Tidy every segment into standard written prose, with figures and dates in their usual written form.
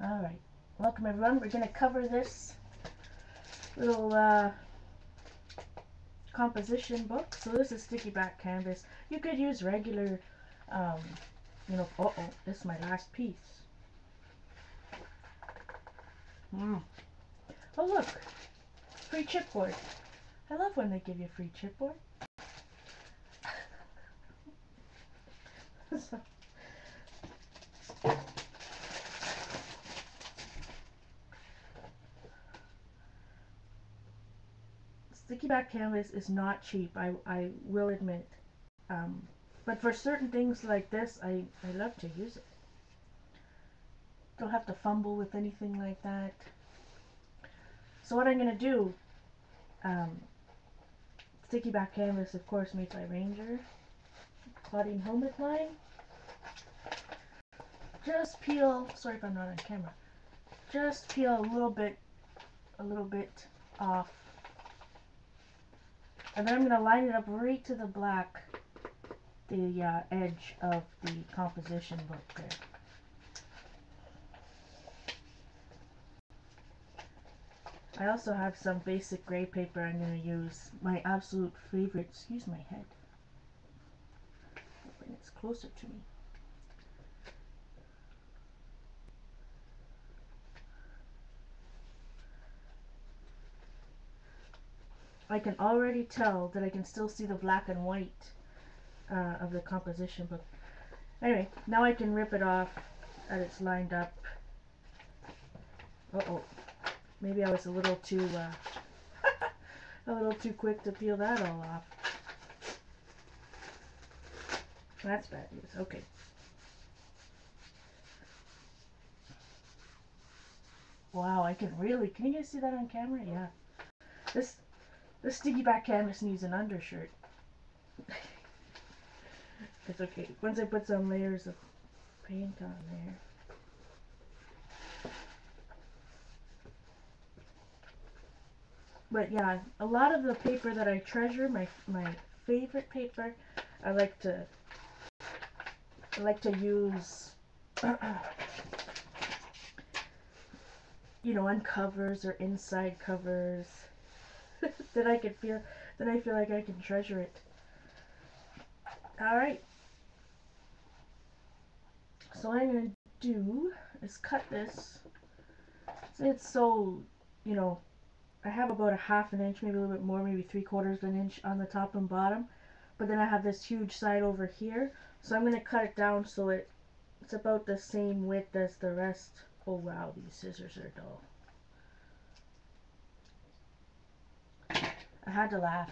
Alright, welcome everyone. We're going to cover this little composition book. So this is sticky back canvas. You could use regular, this is my last piece. Oh look, free chipboard. I love when they give you free chipboard. So, sticky back canvas is not cheap, I will admit. But for certain things like this, I love to use it. Don't have to fumble with anything like that. So what I'm going to do, sticky back canvas, of course, made by Ranger. Claudine helmet line. Just peel, sorry if I'm not on camera, just peel a little bit off. And then I'm going to line it up right to the black, the edge of the composition book there. I also have some basic gray paper I'm going to use. My absolute favorite, excuse my head. I'll bring it closer to me. I can already tell that I can still see the black and white of the composition book. Anyway, now I can rip it off and it's lined up. Uh-oh. Maybe I was a little too quick to peel that all off. That's bad news. Okay. Wow, can you guys see that on camera? Yeah. This sticky back canvas needs an undershirt. It's okay. Once I put some layers of paint on there. But yeah, a lot of the paper that I treasure, my favorite paper, I like to use on covers or inside covers that I feel like I can treasure it. All right. So what I'm going to do is cut this. It's so, I have about a half an inch, maybe a little bit more, maybe 3/4 of an inch on the top and bottom. But then I have this huge side over here. So I'm going to cut it down so it's about the same width as the rest. Oh wow, these scissors are dull. I had to laugh.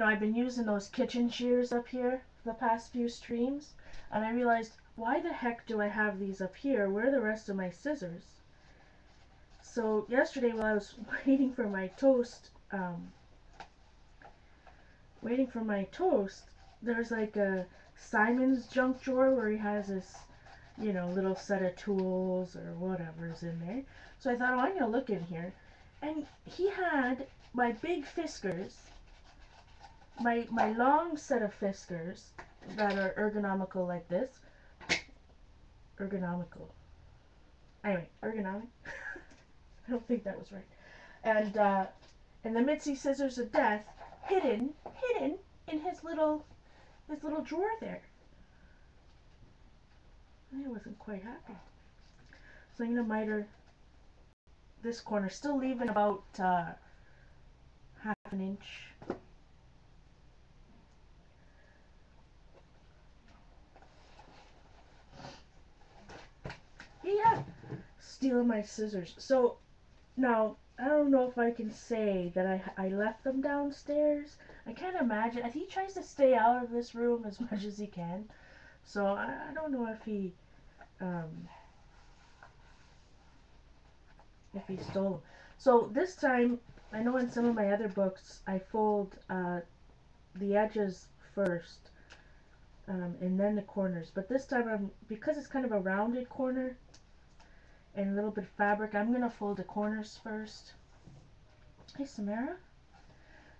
I've been using those kitchen shears up here the past few streams, and I realized, why the heck do I have these up here? Where are the rest of my scissors? So yesterday while I was waiting for my toast, there's like a Simon's junk drawer where he has this, little set of tools or whatever's in there. So I thought, oh, I'm going to look in here. And he had my big Fiskars, my long set of Fiskars that are ergonomical like this. Ergonomical. Anyway, ergonomic. I don't think that was right. And the Mitzi scissors of death hidden in his little drawer there. I wasn't quite happy. So I'm going to miter this corner, still leaving about half an inch. Yeah, stealing my scissors. So now I don't know if I can say that I left them downstairs. I can't imagine. He tries to stay out of this room as much as he can. So I don't know if he stole them. So this time, I know in some of my other books I fold the edges first and then the corners. But this time, because it's kind of a rounded corner and a little bit of fabric, I'm going to fold the corners first. Hey Samara.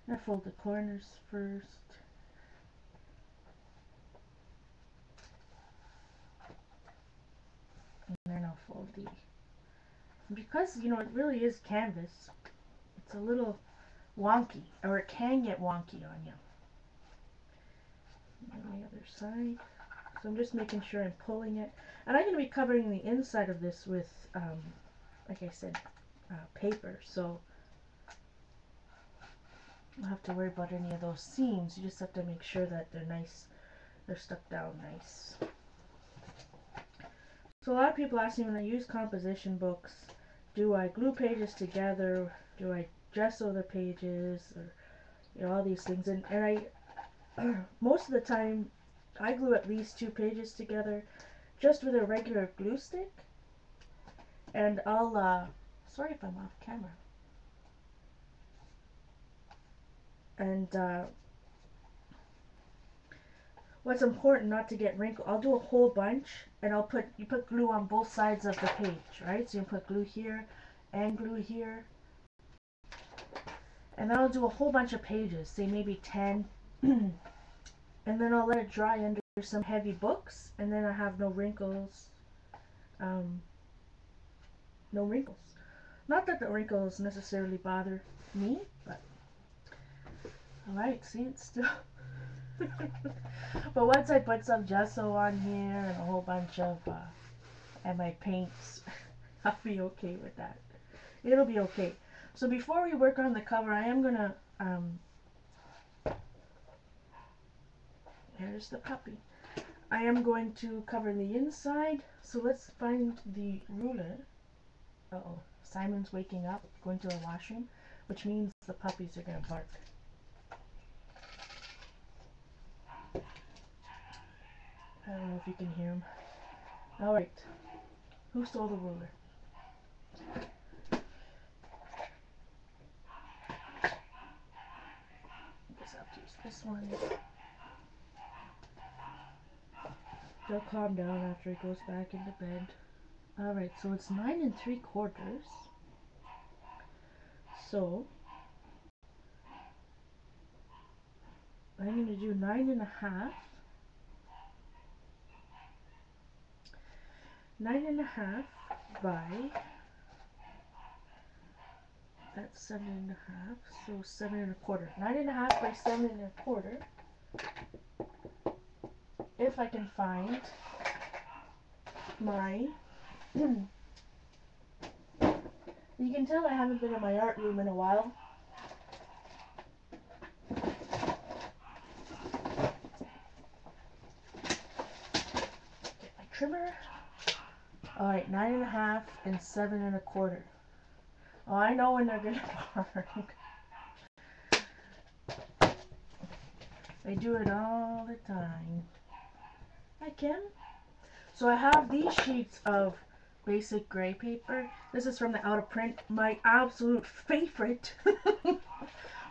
I'm going to fold the corners first. And then I'll fold the Because, you know, it really is canvas, it's a little wonky, or it can get wonky on you. On the other side. So I'm just making sure I'm pulling it. And I'm going to be covering the inside of this with, like I said, paper. So I don't have to worry about any of those seams. You just have to make sure that they're nice, they're stuck down nice. So a lot of people ask me when I use composition books, do I glue pages together? Do I gesso the pages? Or, you know, all these things. And I, most of the time, I glue at least 2 pages together just with a regular glue stick. And I'll, sorry if I'm off camera. And what's important not to get wrinkle. I'll do a whole bunch, and you put glue on both sides of the page, right? So you put glue here and glue here. And then I'll do a whole bunch of pages, say maybe 10. And then I'll let it dry under some heavy books, and then I have no wrinkles. No wrinkles. Not that the wrinkles necessarily bother me, but alright, see, it's still but once I put some gesso on here and a whole bunch of and my paints, I'll be okay with that. It'll be okay. So before we work on the cover, I am gonna here's the puppy. I am going to cover the inside. So let's find the ruler. Uh-oh, Simon's waking up, going to the washroom, which means the puppies are gonna bark. I don't know if you can hear him. Alright. Who stole the ruler? I guess I'll have to use this one. They'll calm down after he goes back into bed. Alright, so it's 9 3/4. So I'm going to do 9 1/2. 9 1/2 by, that's 7 1/2, so 7 1/4. 9 1/2 by 7 1/4. If I can find my, you can tell I haven't been in my art room in a while. Get my trimmer. Alright, 9 1/2 and 7 1/4. Oh, I know when they're gonna bark. They do it all the time. Hi, Kim. So I have these sheets of basic gray paper. This is from the Out of Print, my absolute favorite.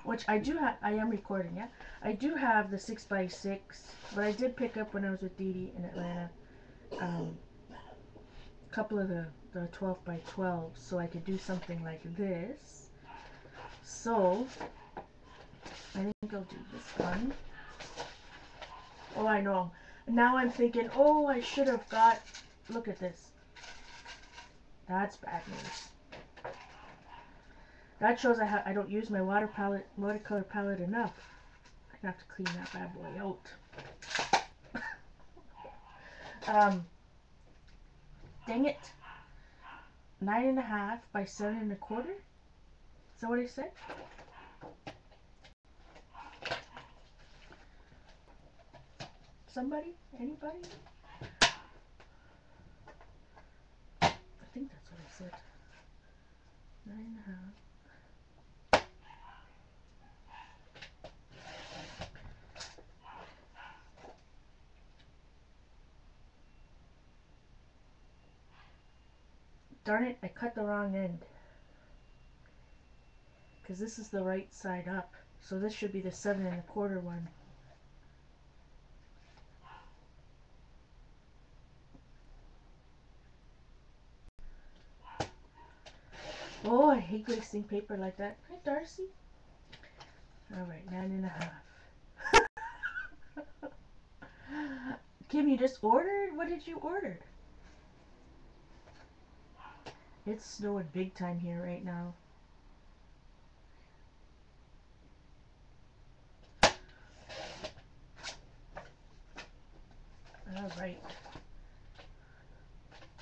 Which I do have. I am recording, yeah. I do have the 6x6, but I did pick up when I was with Dee Dee in Atlanta. A couple of the 12x12, so I could do something like this. So I think I'll do this one. Oh, I know. Now I'm thinking, oh, I should have got, look at this. That's bad news. That shows I don't use my watercolor palette enough. I have to clean that bad boy out. Dang it. 9 1/2 by 7 1/4. Is that what I said? Somebody? Anybody? I think that's what I said. 9 1/2. Darn it, I cut the wrong end. Because this is the right side up. So this should be the 7 1/4 one. Oh, I hate wasting paper like that. Hi, Darcy. Alright, 9 1/2. Kim, you just ordered? What did you order? It's snowing big time here right now. Alright.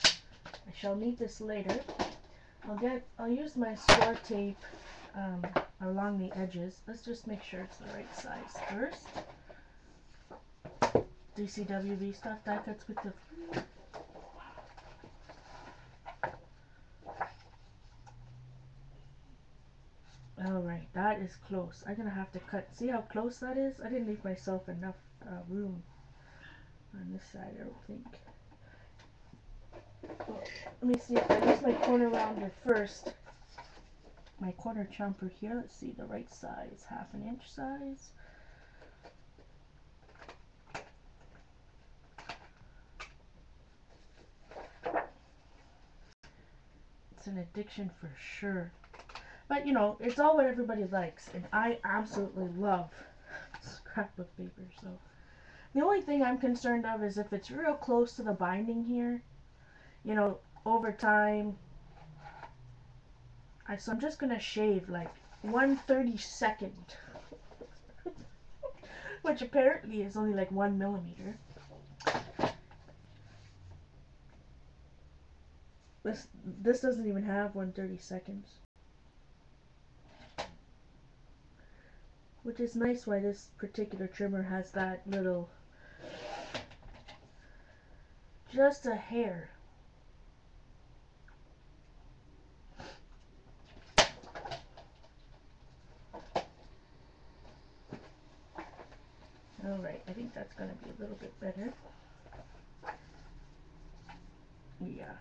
I shall need this later. I'll use my score tape along the edges. Let's just make sure it's the right size first. DCWB stuff, that fits with the... Alright, that is close. I'm gonna have to cut. See how close that is? I didn't leave myself enough room on this side, I don't think. Well, let me see if I use my corner rounder first. My corner chomper here, let's see the right size, 1/2 inch size. It's an addiction for sure. But you know, it's all what everybody likes, and I absolutely love scrapbook paper, so. The only thing I'm concerned of is if it's real close to the binding here, you know, over time. So I'm just gonna shave like 1/32, which apparently is only like 1 millimeter. This doesn't even have 1/32, which is nice. Why this particular trimmer has that little, just a hair. Alright, I think that's going to be a little bit better. Yeah.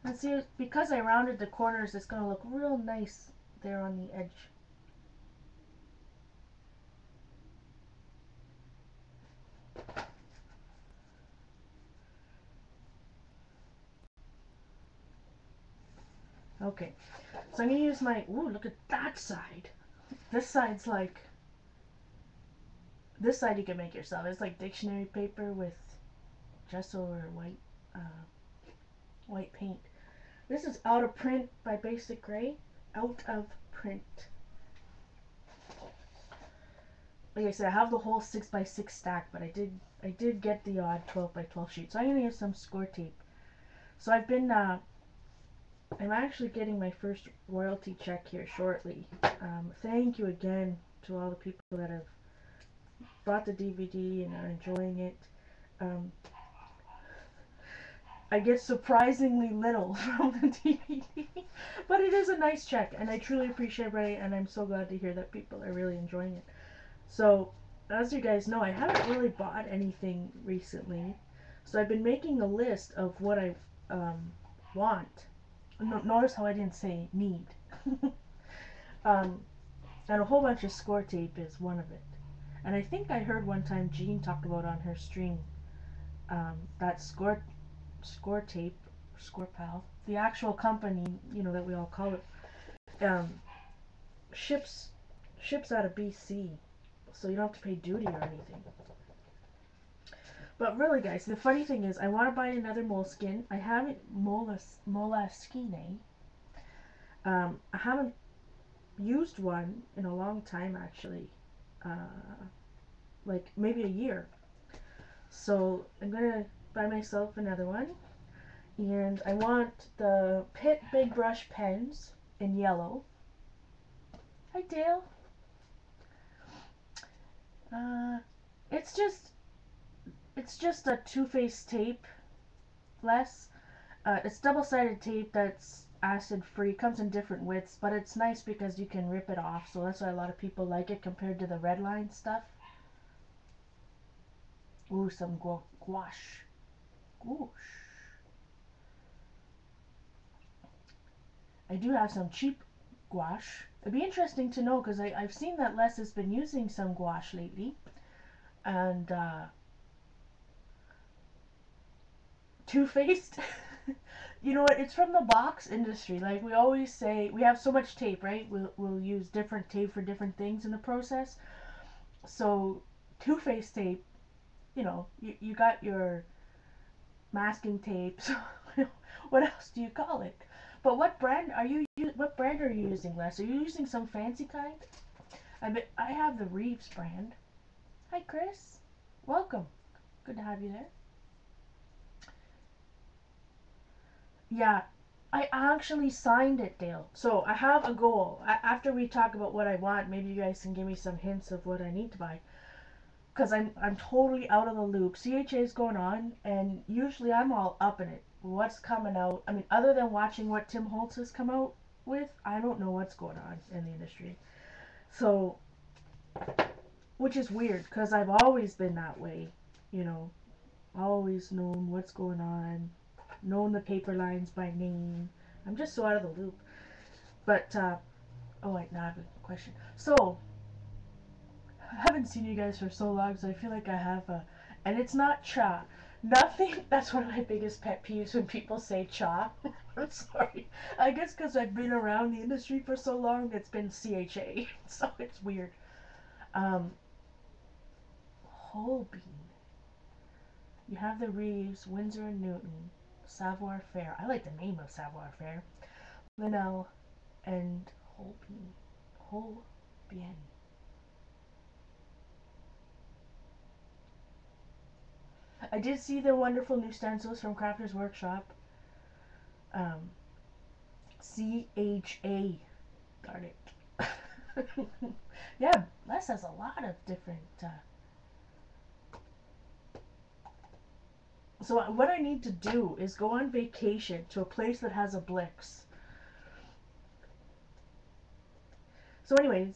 And see, because I rounded the corners, it's going to look real nice there on the edge. Okay, so I'm going to use my, ooh, look at that side. This side's like, this side you can make yourself. It's like dictionary paper with gesso or white paint. This is Out of Print by Basic Gray. Out of Print. Like I said, I have the whole 6x6 stack, but I did get the odd 12x12 sheet. So I'm gonna use some score tape. So I'm actually getting my first royalty check here shortly. Thank you again to all the people that have bought the DVD and are enjoying it. I get surprisingly little from the DVD, but it is a nice check, and I truly appreciate it, and I'm so glad to hear that people are really enjoying it. So, as you guys know, I haven't really bought anything recently, so I've been making a list of what I want. Notice how I didn't say need. And a whole bunch of score tape is one of it. And I think I heard one time Jean talk about on her stream that score tape, Score Pal, the actual company, you know, that we all call it, ships out of BC, so you don't have to pay duty or anything. But really, guys, the funny thing is, I want to buy another moleskin. I haven't moleskine. I haven't used one in a long time, actually, like maybe a year. So I'm gonna buy myself another one. And I want the Pitt Big Brush pens in yellow. Hi, Dale. It's just a two-faced tape, less. It's double-sided tape that's acid-free. Comes in different widths, but it's nice because you can rip it off. So that's why a lot of people like it compared to the red line stuff. Ooh, some gouache. Gouache. I do have some cheap gouache. It'd be interesting to know because I've seen that Les has been using some gouache lately. And Too-Faced. You know what? It's from the box industry. Like we always say, we have so much tape, right? We'll use different tape for different things in the process. So Too-Faced tape, you know, you got your masking tape. So What else do you call it? But what brand are you? What brand are you using, Les? Are you using some fancy kind? I have the Reeves brand. Hi, Chris. Welcome. Good to have you there. Yeah, I actually signed it, Dale. So I have a goal. After we talk about what I want, maybe you guys can give me some hints of what I need to buy. Because I'm totally out of the loop. CHA is going on, and usually I'm all up in it. What's coming out? I mean, other than watching what Tim Holtz has come out with, I don't know what's going on in the industry. So, which is weird, because I've always been that way. You know, always known what's going on, known the paper lines by name. I'm just so out of the loop. But, oh wait, now I have a question. So, I haven't seen you guys for so long, so I feel like I have a, and it's not cha. Nothing, that's one of my biggest pet peeves when people say cha. I'm sorry. I guess because I've been around the industry for so long, it's been CHA, so it's weird. Um, whole bean. You have the Reeves, Windsor and Newton, Savoir Faire. I like the name of Savoir Faire. Linnell and whole bean. Whole bien. I did see the wonderful new stencils from Crafter's Workshop. Um, CHA. Darn it. Yeah, Les has a lot of different. So what I need to do is go on vacation to a place that has a Blix. So, anyways,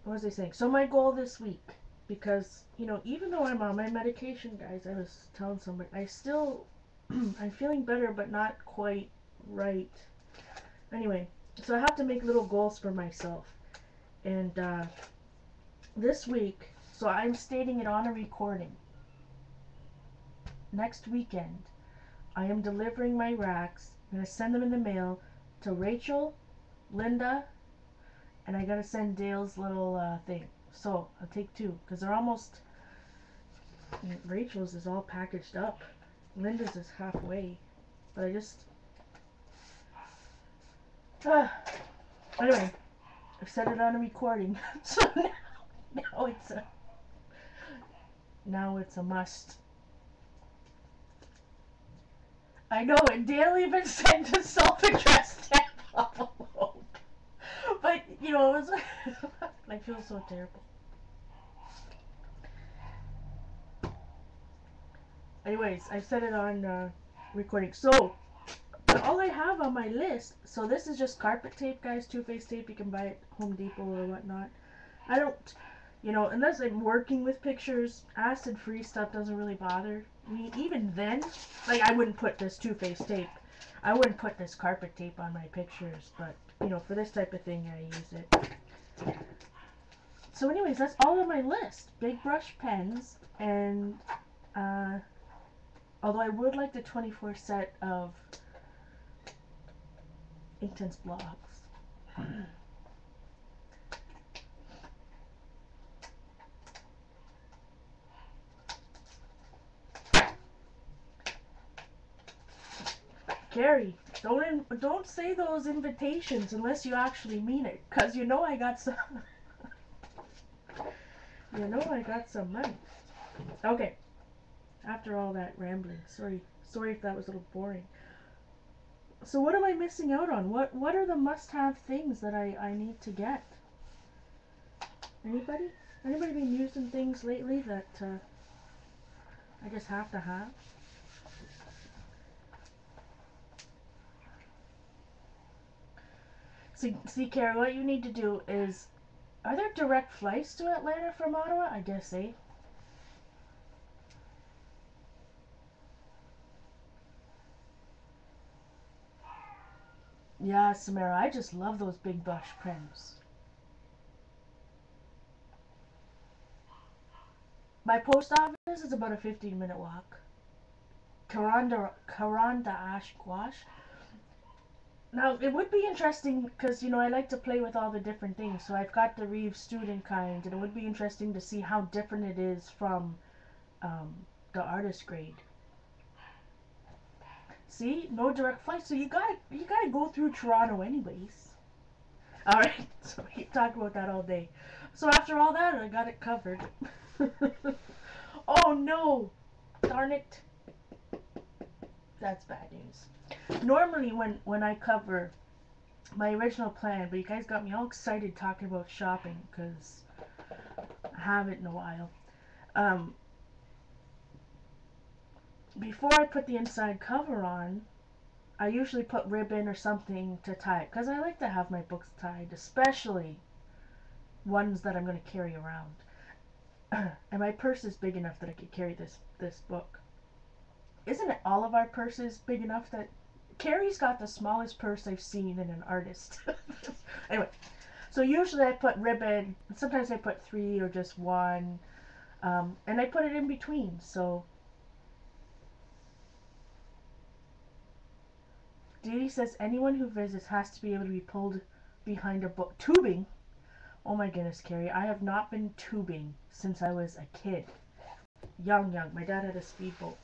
what was I saying? So my goal this week, because even though I'm on my medication, guys, I was telling somebody, I still, I'm feeling better, but not quite right. Anyway, so I have to make little goals for myself, and this week, so I'm stating it on a recording. Next weekend, I am delivering my racks. I'm going to send them in the mail to Rachel, Linda, and I got to send Dale's little thing. So I'll take two because they're almost. Rachel's is all packaged up. Linda's is halfway. But I just. Anyway, I've set it on a recording. So now it's a must. I know, and Dale even sent a self-addressed stamp envelope. But, it was. I feel so terrible. Anyways, I set it on recording. So, all I have on my list, so this is just carpet tape, guys, two-face tape. You can buy it at Home Depot or whatnot. I don't, unless I'm working with pictures, acid-free stuff doesn't really bother me. Even then, like, I wouldn't put this two-face tape. I wouldn't put this carpet tape on my pictures, but, for this type of thing, I use it. So anyways, that's all on my list. Big brush pens, and, although I would like the 24 set of Inktense blocks. Gary, don't say those invitations unless you actually mean it, cause I got some. I got some money. Okay. After all that rambling, sorry if that was a little boring. So what am I missing out on? What are the must-have things that I need to get? Anybody? Anybody been using things lately that I just have to have? See, Carrie, what you need to do is, are there direct flights to Atlanta from Ottawa? I guess, eh? Yeah, Samara, I just love those big brush pens. My post office is about a 15-minute walk. Karanda Ashquash. Now, it would be interesting because, I like to play with all the different things. So I've got the Reeves student kind, and it would be interesting to see how different it is from the artist grade. See, no direct flight, so you gotta go through Toronto anyways. All right, so we talk about that all day. So after all that, I got it covered. Oh no, darn it, that's bad news. Normally, when I cover my original plan, but you guys got me all excited talking about shopping because I haven't in a while. Um, Before I put the inside cover on, I usually put ribbon or something to tie it because I like to have my books tied, especially ones that I'm going to carry around. And my purse is big enough that I could carry this book. Isn't it all of our purses big enough that Carrie's got the smallest purse I've seen in an artist. Anyway, so usually I put ribbon, sometimes I put 3 or just 1, and I put it in between. So Dee Dee says anyone who visits has to be able to be pulled behind a book. Tubing? Oh my goodness, Carrie, I have not been tubing since I was a kid. Young. My dad had a speedboat.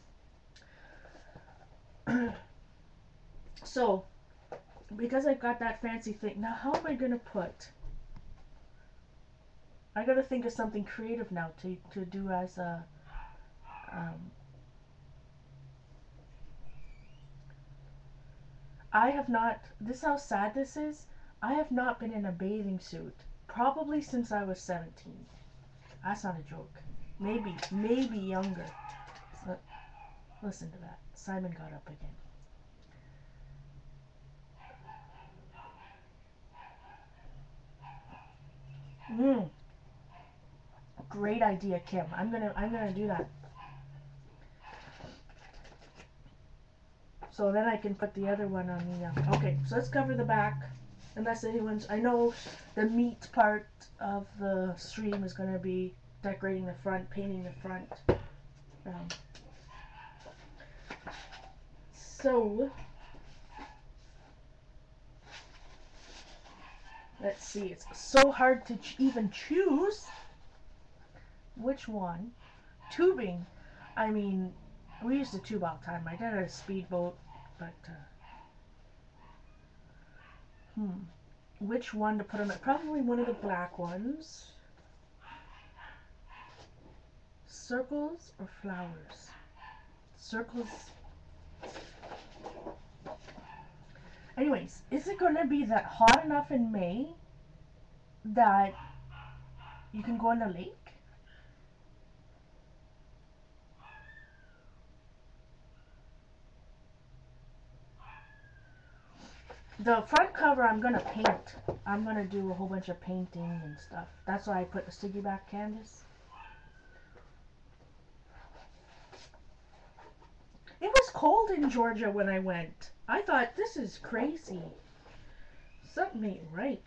So, because I've got that fancy thing, now how am I going to put... I got to think of something creative now to do as a... I have not... This is how sad this is. I have not been in a bathing suit probably since I was 17. That's not a joke. Maybe younger. So, listen to that. Simon got up again. Great idea, Kim. I'm gonna do that. So then I can put the other one on the. Okay, so let's cover the back. Unless anyone's, I know the meat part of the stream is gonna be decorating the front, painting the front. So let's see. It's so hard to even choose which one. Tubing. I mean, we used to tube all the time. My dad had a speedboat, but which one to put on it? Probably one of the black ones. Circles or flowers? Circles. Anyways, is it gonna be that hot enough in May that you can go in the lake? The front cover I'm gonna paint. I'm gonna do a whole bunch of painting and stuff. That's why I put the sticky back canvas. It was cold in Georgia when I went. I thought, this is crazy. Something ain't right.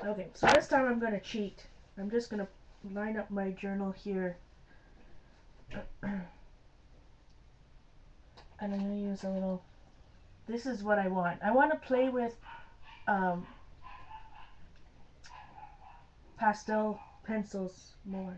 Okay, so this time I'm gonna cheat. I'm just gonna line up my journal here. And I'm gonna use a little... This is what I want. I want to play with pastel pencils more.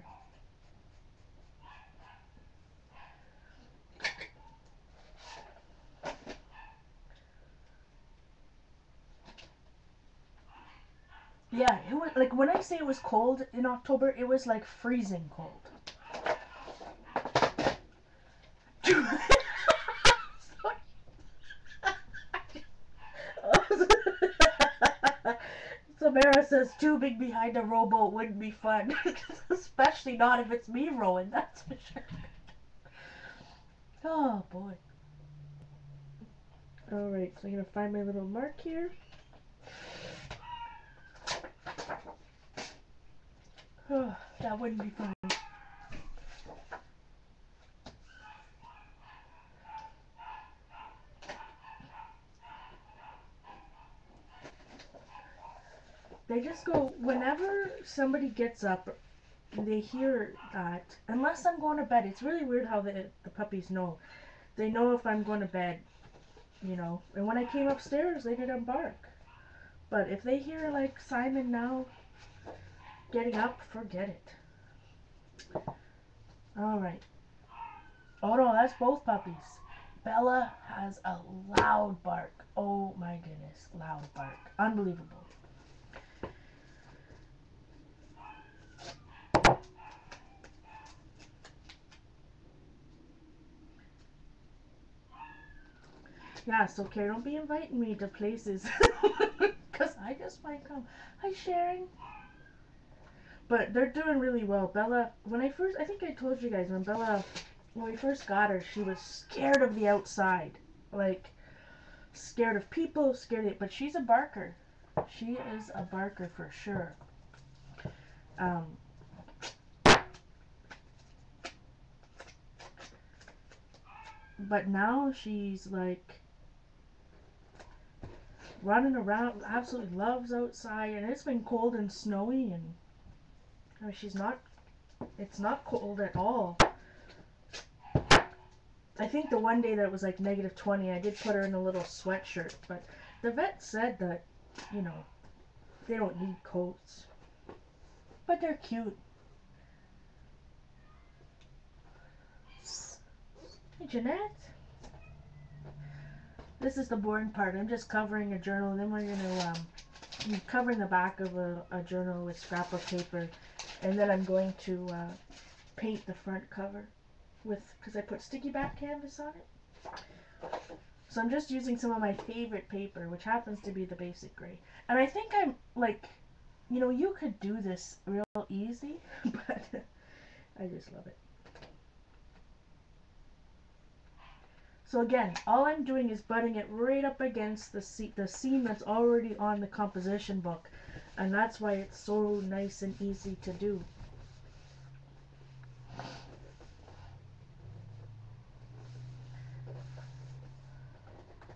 Yeah, it was, like when I say it was cold in October, it was like freezing cold. Samara says tubing behind a rowboat wouldn't be fun. Especially not if it's me rowing, that's for sure. Oh boy. Alright, so I'm going to find my little mark here. Oh, that wouldn't be fun. They just go, whenever somebody gets up, they hear that, unless I'm going to bed. It's really weird how the puppies know. They know if I'm going to bed, you know. And when I came upstairs, they didn't bark. But if they hear, like, Simon now getting up, forget it. Alright. Oh no, that's both puppies. Bella has a loud bark. Oh my goodness, loud bark. Unbelievable. Yeah, so Carrie, don't be inviting me to places because I just might come. Hi, Sharon. But they're doing really well. Bella, when I think I told you guys, when we first got her, she was scared of the outside. Like, scared of people, but she's a barker. She is a barker for sure. Um, but now she's like running around, absolutely loves outside, and it's been cold and snowy, and she's not, it's not cold at all. I think the one day that it was like -20, I did put her in a little sweatshirt, but the vet said that, you know, they don't need coats. But they're cute. Hey, Jeanette. This is the boring part. I'm just covering a journal, and then we're going to, I'm covering the back of a journal with scrapbook paper, and then I'm going to paint the front cover with, because I put sticky back canvas on it. So I'm just using some of my favorite paper, which happens to be the basic gray. And I think I'm like, you know, you could do this real easy, but I just love it. So again, all I'm doing is butting it right up against the seam that's already on the composition book. And that's why it's so nice and easy to do.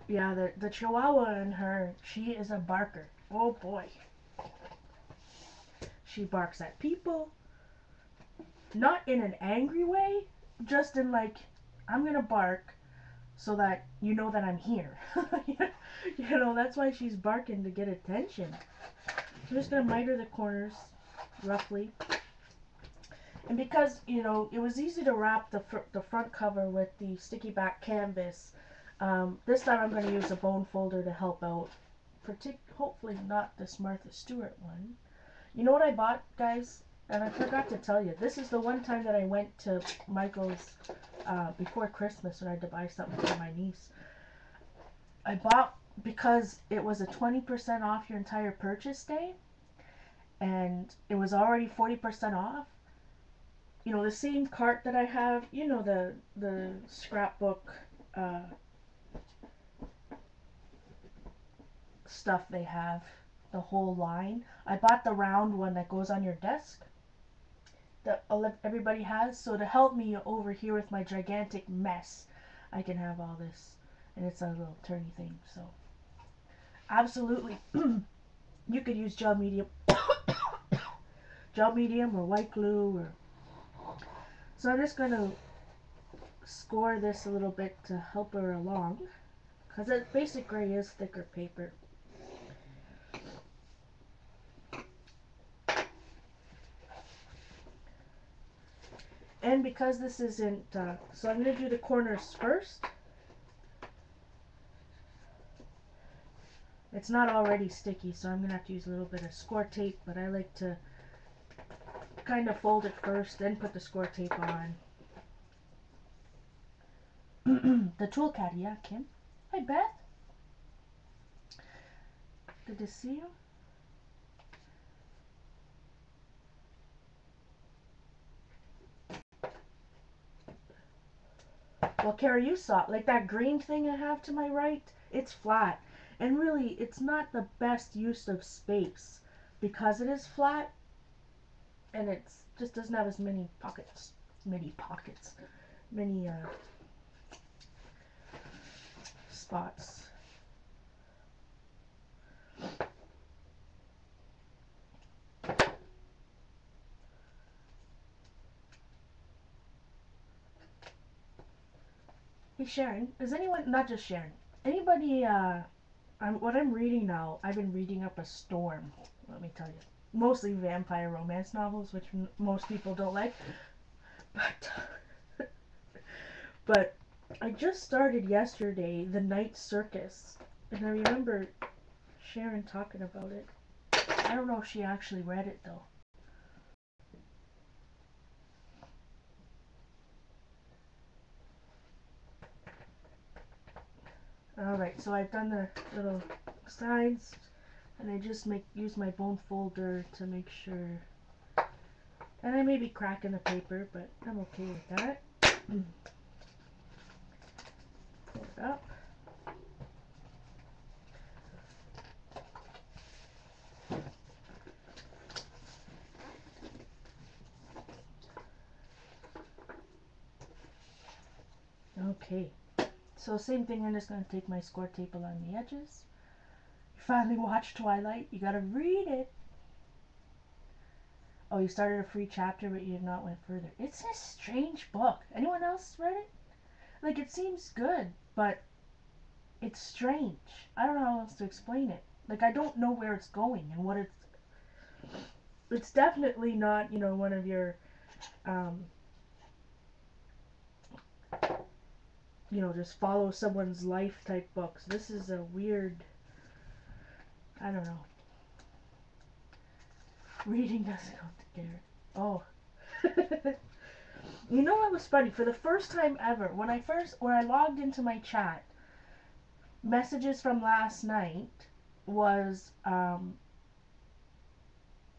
Yeah, the Chihuahua in her, she is a barker. Oh boy. She barks at people. Not in an angry way, just in like, I'm gonna bark so that you know that I'm here. You know, that's why she's barking, to get attention. I'm just going to miter the corners roughly. And because, you know, it was easy to wrap the front cover with the sticky back canvas, this time I'm going to use a bone folder to help out. Hopefully not this Martha Stewart one. You know what I bought, guys? And I forgot to tell you. This is the one time that I went to Michael's before Christmas when I had to buy something for my niece. I bought, because it was a 20% off your entire purchase day, and it was already 40% off. You know, the same cart that I have, you know, the scrapbook stuff they have, the whole line. I bought the round one that goes on your desk that everybody has, so to help me over here with my gigantic mess, I can have all this, and it's a little turny thing. So absolutely, you could use gel medium, gel medium or white glue, or. So I'm just going to score this a little bit to help her along, because that basic gray is thicker paper. And because this isn't, so I'm going to do the corners first. It's not already sticky, so I'm going to have to use a little bit of score tape, but I like to kind of fold it first, then put the score tape on. The tool caddy, yeah, Kim. Hi, Beth. Good to see you. Well, Carrie, you saw it. Like that green thing I have to my right, it's flat. And really, it's not the best use of space because it is flat and it's just doesn't have as many pockets. Many spots. Hey, Sharon, is anyone, not just Sharon, anybody, what I'm reading now, I've been reading up a storm, let me tell you. Mostly vampire romance novels, which most people don't like. But, but I just started yesterday the Night Circus, and I remember Sharon talking about it. I don't know if she actually read it though. Alright, so I've done the little sides, and I just use my bone folder to make sure. And I may be cracking the paper, but I'm okay with that. Pull it up. Okay, so same thing, I'm just going to take my score tape along the edges. You finally watched Twilight, you gotta read it. Oh, you started a free chapter, but you did not went further. It's a strange book. Anyone else read it? Like, it seems good, but it's strange. I don't know how else to explain it. Like, I don't know where it's going and what it's definitely not, one of your, um, just follow someone's life type books. This is a weird, I don't know. Reading doesn't go together. Oh. You know what was funny? For the first time ever, when I logged into my chat, messages from last night was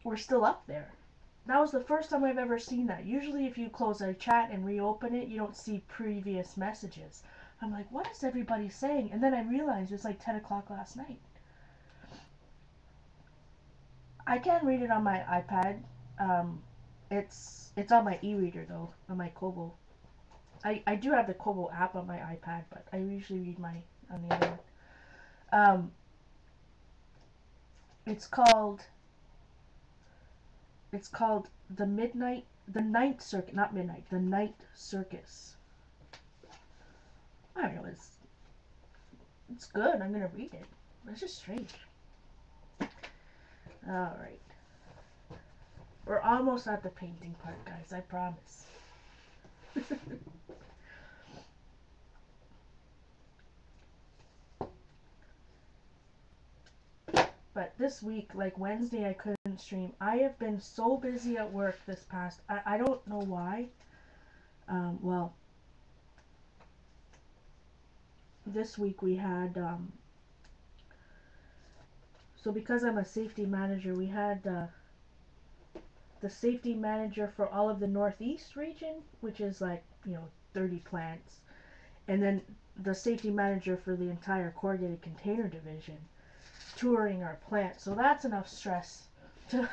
were still up there. That was the first time I've ever seen that. Usually if you close a chat and reopen it, you don't see previous messages. I'm like, what is everybody saying? And then I realized it was like 10 o'clock last night. I can read it on my iPad. Um, it's on my e-reader though, on my Kobo. I do have the Kobo app on my iPad, but I usually read my on the other one. It's called the Night Circuit, not Midnight, the Night Circus. I don't know, it's good. I'm gonna read it. It's just strange. All right, we're almost at the painting part, guys. I promise. But this week, like Wednesday, I couldn't stream. I have been so busy at work this past. I don't know why. Well, this week we had so because I'm a safety manager, we had the safety manager for all of the Northeast region, which is like 30 plants, and then the safety manager for the entire corrugated container division touring our plant. So that's enough stress to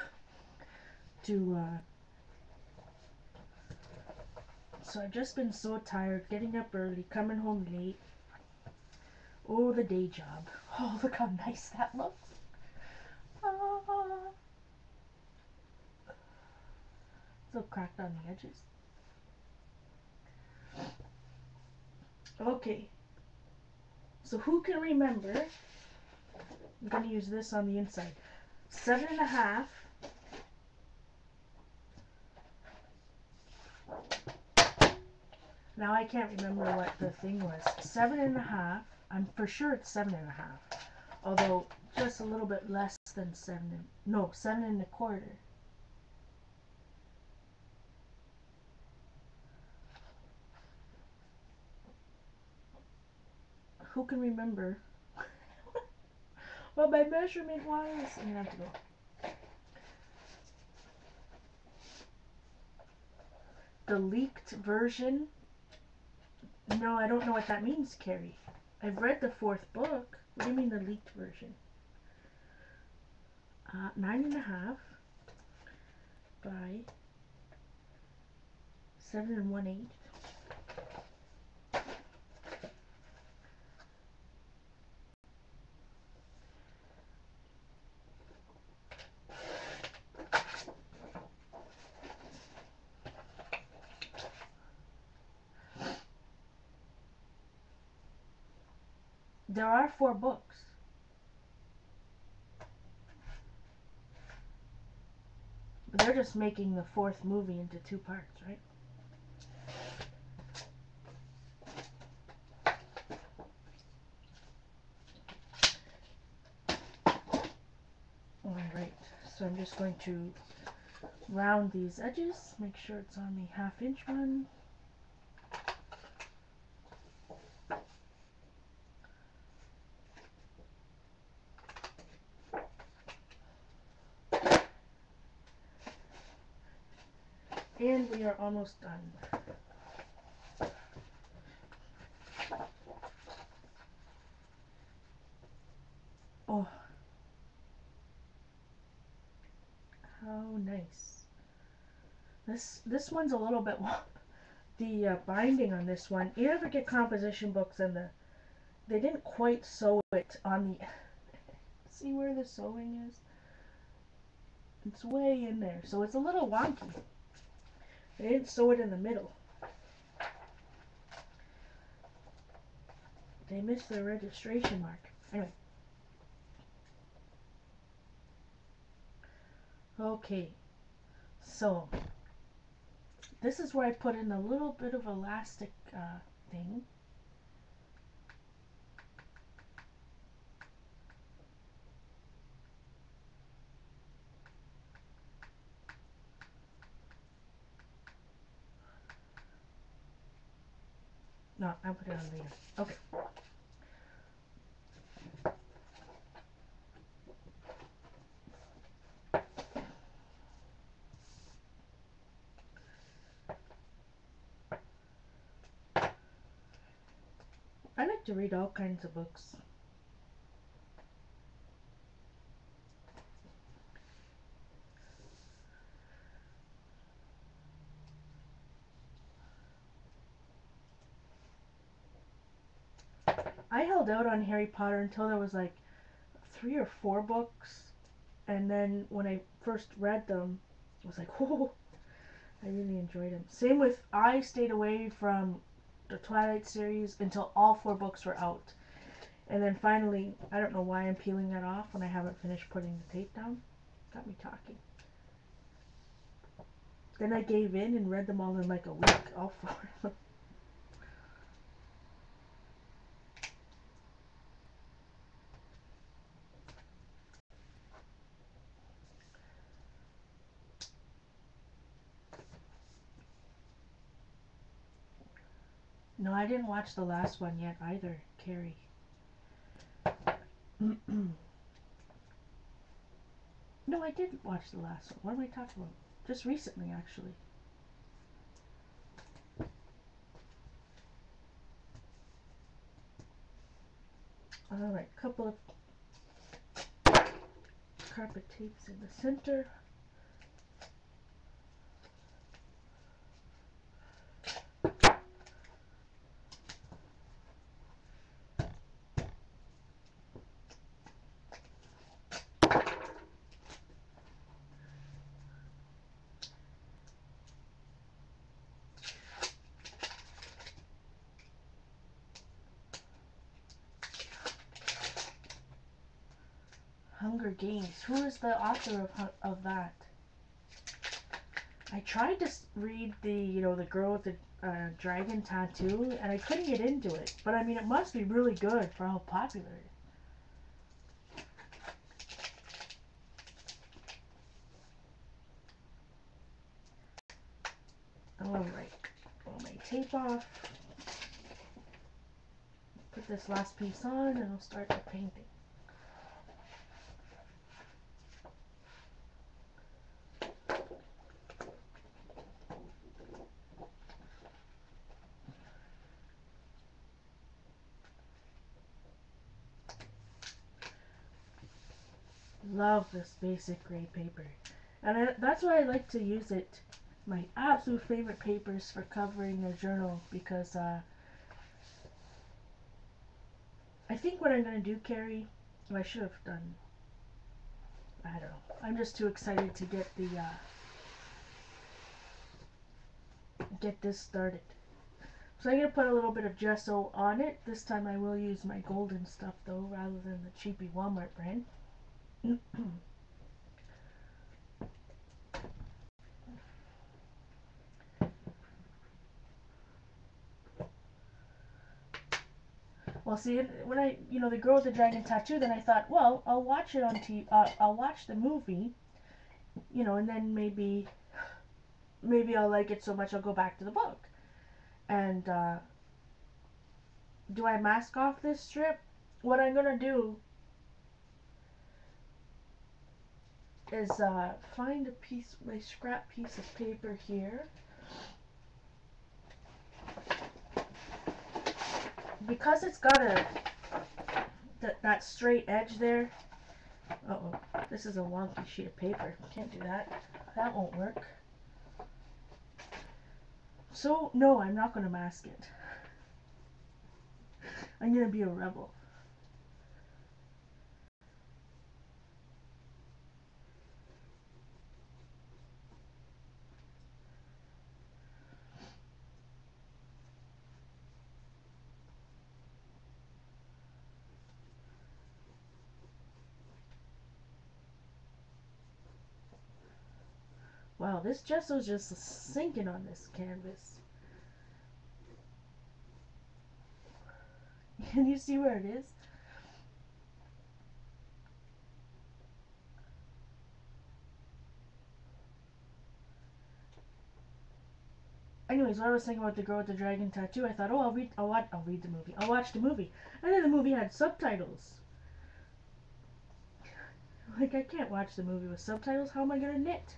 to so I've just been so tired, getting up early, coming home late. Oh, the day job. Oh, look how nice that looks. Ah, so cracked on the edges. Okay, so who can remember? I'm going to use this on the inside. 7.5. Now I can't remember what the thing was. 7.5. I'm for sure it's 7.5. Although just a little bit less than 7. No, 7.25. Who can remember what my measurement was? I'm gonna have to go. The leaked version. No, I don't know what that means, Carrie. I've read the fourth book. What do you mean the leaked version? 9.5 by 7 1/8. There are 4 books. But they're just making the 4th movie into 2 parts, right? So I'm just going to round these edges, make sure it's on the 1/2 inch one. And we are almost done. Oh, how nice. This one's a little bit the binding on this one. You ever get composition books and they didn't quite sew it on the see where the sewing is? It's way in there, so it's a little wonky. They didn't sew it in the middle. They missed the registration mark. Anyway. Okay. So, this is where I put in a little bit of elastic thing. No, I'll put it on later. Okay. I like to read all kinds of books. I held out on Harry Potter until there was like 3 or 4 books, and then when I first read them, I was like, oh, I really enjoyed them. Same with, I stayed away from the Twilight series until all 4 books were out. And then finally, I don't know why I'm peeling that off when I haven't finished putting the tape down. Got me talking. Then I gave in and read them all in like a week, all 4. No, I didn't watch the last one yet either, Carrie. No, I didn't watch the last one. What am I talking about? Just recently, actually. Alright, couple of carpet tapes in the center. Hunger Games. Who is the author of that? I tried to read the girl with the dragon tattoo, and I couldn't get into it. But I mean, it must be really good for how popular it is. Alright, pull my tape off. Put this last piece on, and I'll start the painting. Love this basic gray paper, and that's why I like to use it. My absolute favorite papers for covering a journal, because I think what I'm going to do, Carrie, I should have done, I don't know, I'm just too excited to get this started. So I'm going to put a little bit of gesso on it. This time I will use my golden stuff though, rather than the cheapy Walmart brand. Well, see, when the girl with the dragon tattoo, then I thought, well, I'll watch it on I'll watch the movie, and then maybe I'll like it so much I'll go back to the book. And do I mask off this strip? What I'm gonna do is find my scrap piece of paper here. Because it's got that straight edge there. Uh-oh, this is a wonky sheet of paper. Can't do that. That won't work. So, no, I'm not going to mask it. I'm going to be a rebel. Wow, this gesso's just sinking on this canvas. Can you see where it is? Anyways, what I was thinking about the girl with the dragon tattoo, I thought, oh, I'll read the movie. I'll watch the movie. And then the movie had subtitles. Like, I can't watch the movie with subtitles. How am I going to knit?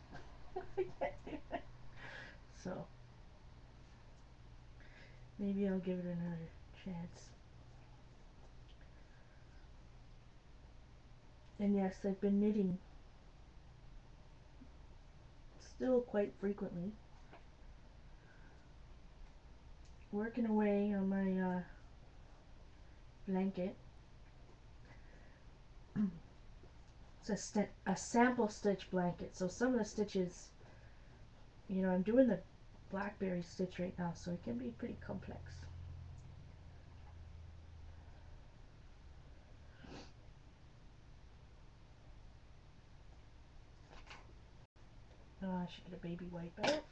I can't do that. So, maybe I'll give it another chance. And yes, I've been knitting still quite frequently. Working away on my blanket. It's a sample stitch blanket. So some of the stitches, I'm doing the blackberry stitch right now, so it can be pretty complex. Oh, I should get a baby wipe out.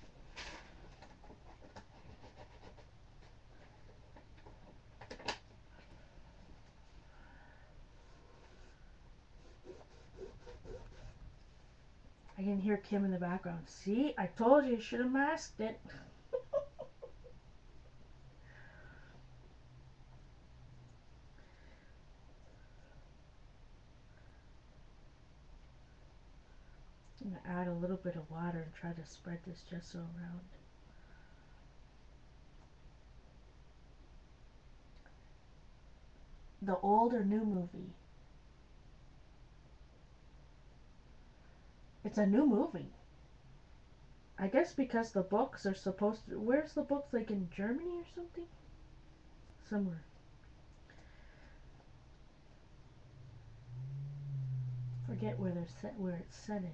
I can hear Kim in the background. See, I told you should have masked it. I'm going to add a little bit of water and try to spread this gesso around. The old or new movie? It's a new movie. I guess because the books are supposed to... Where's the books? Like in Germany or something? Somewhere. Forget where it's set in.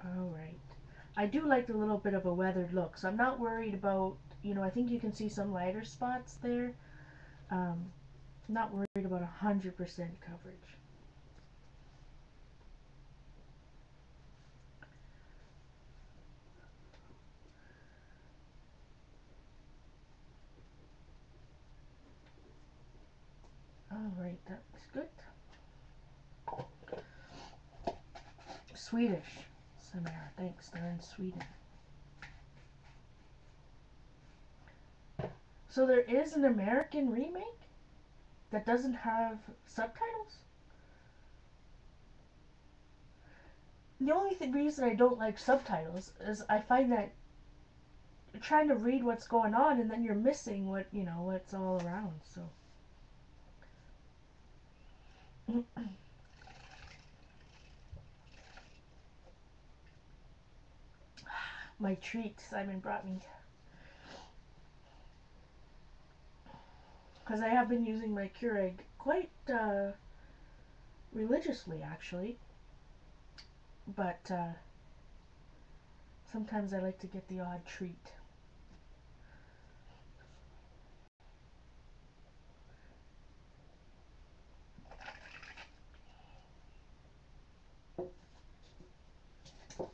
Alright. I do like a little bit of a weathered look, so I'm not worried about, I think you can see some lighter spots there. Not worried about 100% coverage. Alright, that's good. Swedish. Samara, thanks. They're in Sweden. So there is an American remake that doesn't have subtitles? The only reason I don't like subtitles is I find that you're trying to read what's going on and then you're missing what's all around, so. My treat Simon brought me. Because I have been using my Keurig quite religiously, actually. But sometimes I like to get the odd treat.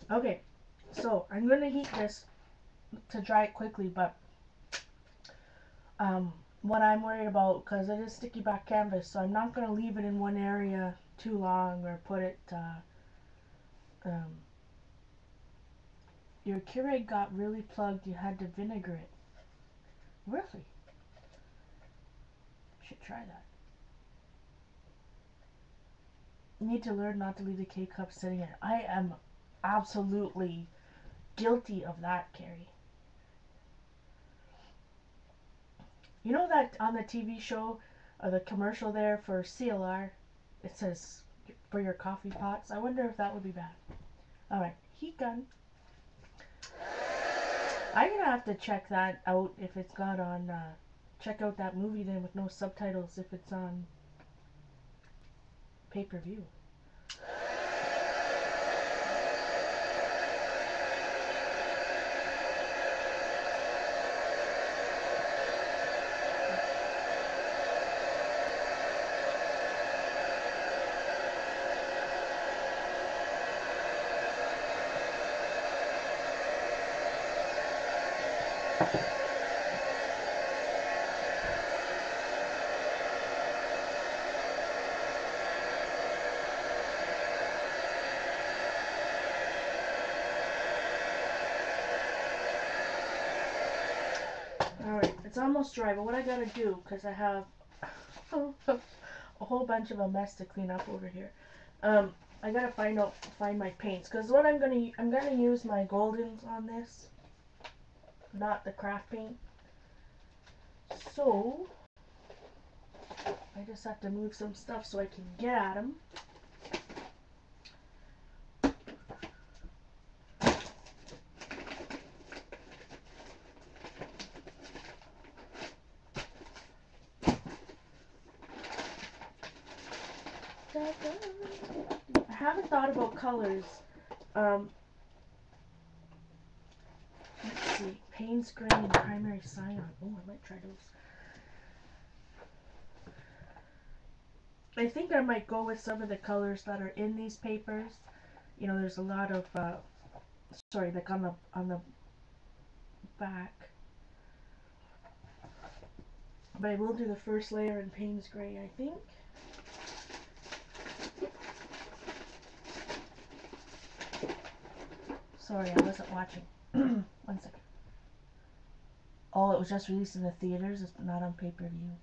Okay, So I'm going to heat this to dry it quickly, but what I'm worried about, because it is sticky back canvas, so I'm not going to leave it in one area too long or put it, um, your Keurig got really plugged, you had to vinegar it. Really? Should try that. You need to learn not to leave the K-cup sitting in it. I am absolutely guilty of that, Carrie. You know that on the TV show, the commercial there for CLR, it says for your coffee pots. I wonder if that would be bad. Alright, heat gun. I'm gonna have to check that out if it's got on, check out that movie then with no subtitles if it's on pay-per-view. Alright, it's almost dry, but what I gotta do, because I have a whole bunch of a mess to clean up over here. I gotta find my paints, because what I'm gonna use my Goldens on this, not the craft paint. So I just have to move some stuff so I can get at them. I haven't thought about colors. Let's see, Payne's Gray and Primary Cyan. Oh, I might try those. I think I might go with some of the colors that are in these papers. You know, there's a lot of, sorry, like on the back. But I will do the first layer in Payne's Gray, I think. Sorry, I wasn't watching. 1 second. Oh, it was just released in the theaters. It's not on pay-per-view.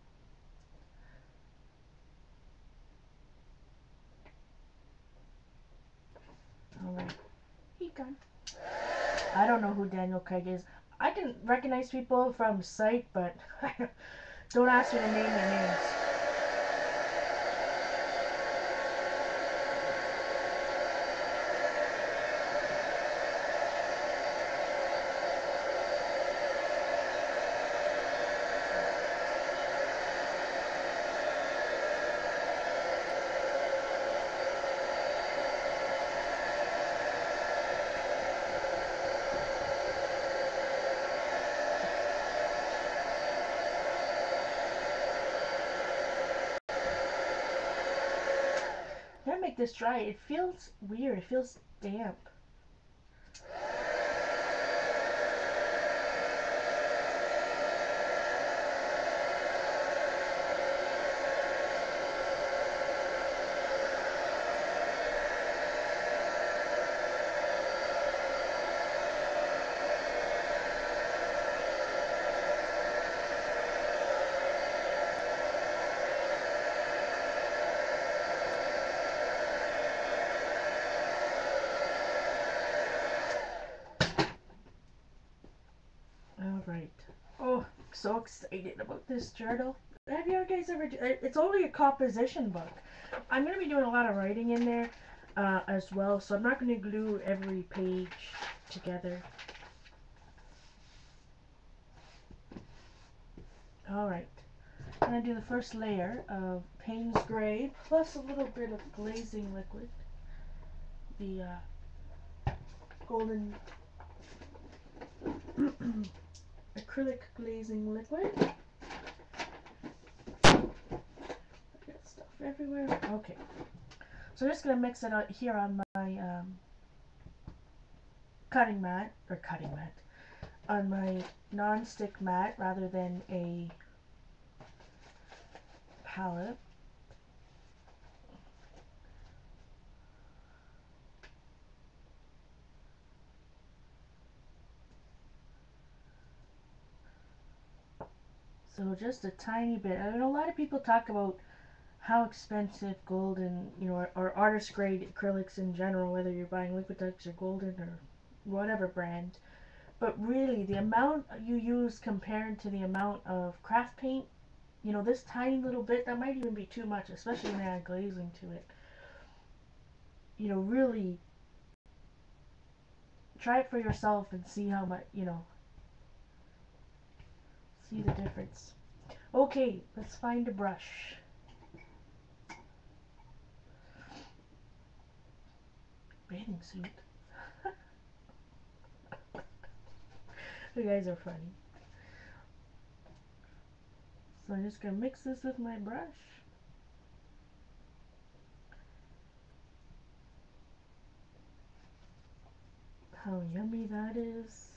Alright. He gone. I don't know who Daniel Craig is. I can recognize people from sight, but don't ask me to name their names. I'm gonna make this dry. It feels weird. It feels damp. Alright. Oh, so excited about this journal. Have you guys ever it's only a composition book. I'm going to be doing a lot of writing in there as well, so I'm not going to glue every page together. Alright. I'm going to do the first layer of Payne's Gray plus a little bit of glazing liquid. The golden acrylic glazing liquid. Get stuff everywhere. Okay. So I'm just going to mix it out here on my cutting mat, on my non-stick mat rather than a palette. So just a tiny bit. I mean, a lot of people talk about how expensive gold and, or artist grade acrylics in general, whether you're buying Liquitex or Golden or whatever brand. But really, the amount you use compared to the amount of craft paint, this tiny little bit, that might even be too much, especially when I add glazing to it. Really try it for yourself and see how much, see the difference. Okay, let's find a brush. Bathing suit. You guys are funny. So I'm just gonna mix this with my brush. How yummy that is.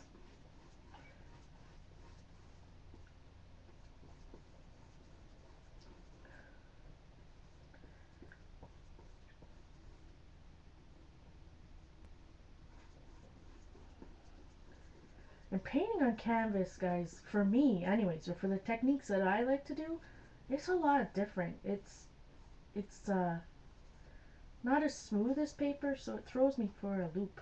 And painting on canvas, guys, for me anyways, or for the techniques that I like to do, it's a lot different. It's not as smooth as paper, so it throws me for a loop.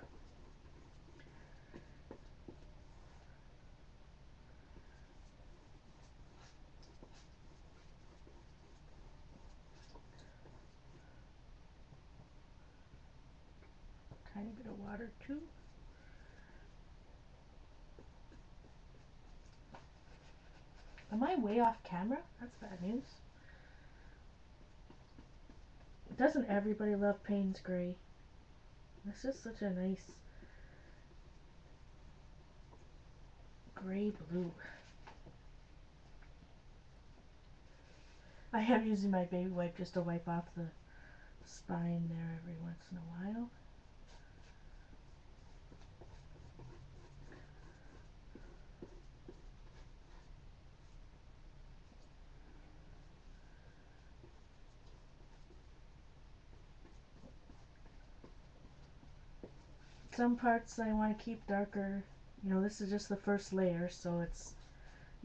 Tiny bit of water too. Am I way off camera? That's bad news. Doesn't everybody love Payne's Gray? It's just such a nice gray blue. I am using my baby wipe just to wipe off the spine there every once in a while. Some parts I want to keep darker. This is just the first layer, so it's,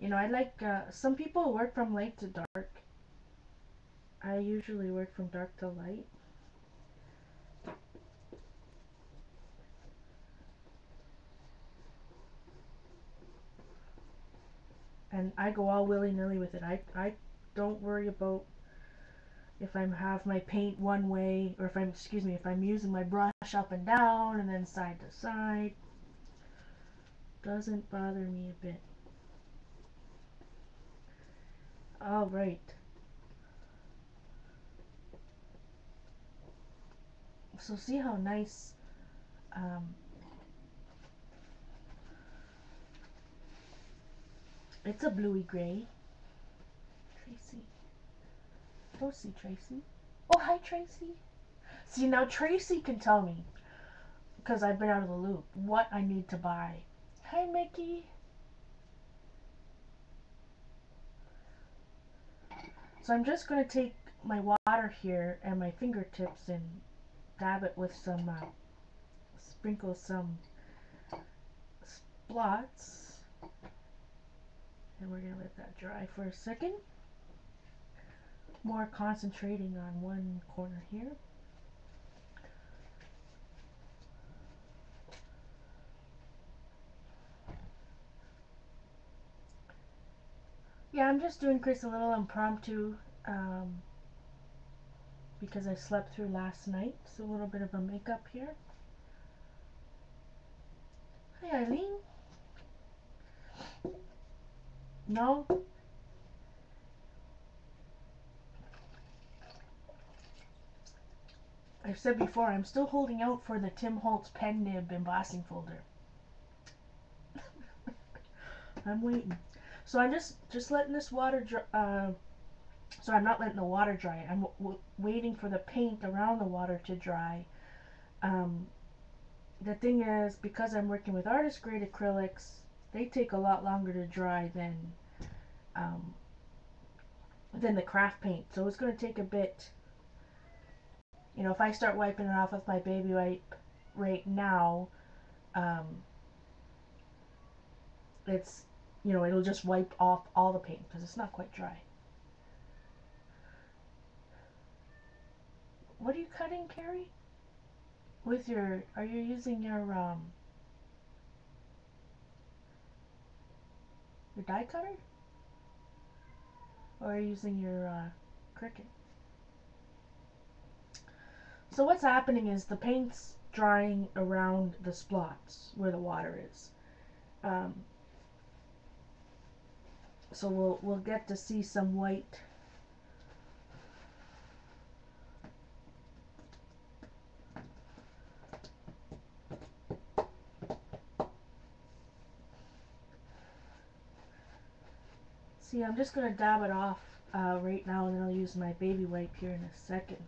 I like, some people work from light to dark. I usually work from dark to light. And I go all willy-nilly with it. I don't worry about if I have my paint one way, or if I'm using my brush up and down and then side to side. Doesn't bother me a bit. All right. So see how nice, it's a bluey gray. Tracy. Go see Tracy. Oh, hi Tracy. See, now Tracy can tell me, because I've been out of the loop, what I need to buy. Hi Mickey. So I'm just going to take my water here and my fingertips and dab it with some, sprinkle some blots. And we're going to let that dry for a second. More concentrating on one corner here. Yeah, I'm just doing Chris a little impromptu, because I slept through last night. So a little bit of a makeup here. Hi Eileen. No? I've said before, I'm still holding out for the Tim Holtz pen nib embossing folder. I'm waiting. So I'm just letting this water dry. So I'm not letting the water dry. I'm waiting for the paint around the water to dry, the thing is, because I'm working with artist grade acrylics, they take a lot longer to dry um, than the craft paint. So it's going to take a bit. You know, if I start wiping it off with my baby wipe right now, um, it's, you know, it'll just wipe off all the paint because it's not quite dry. What are you cutting, Carrie? With your, are you using your die cutter? Or are you using your Cricut? So what's happening is the paint's drying around the spots where the water is. Um, so we'll get to see some white. See, I'm just gonna dab it off right now, and then I'll use my baby wipe here in a second.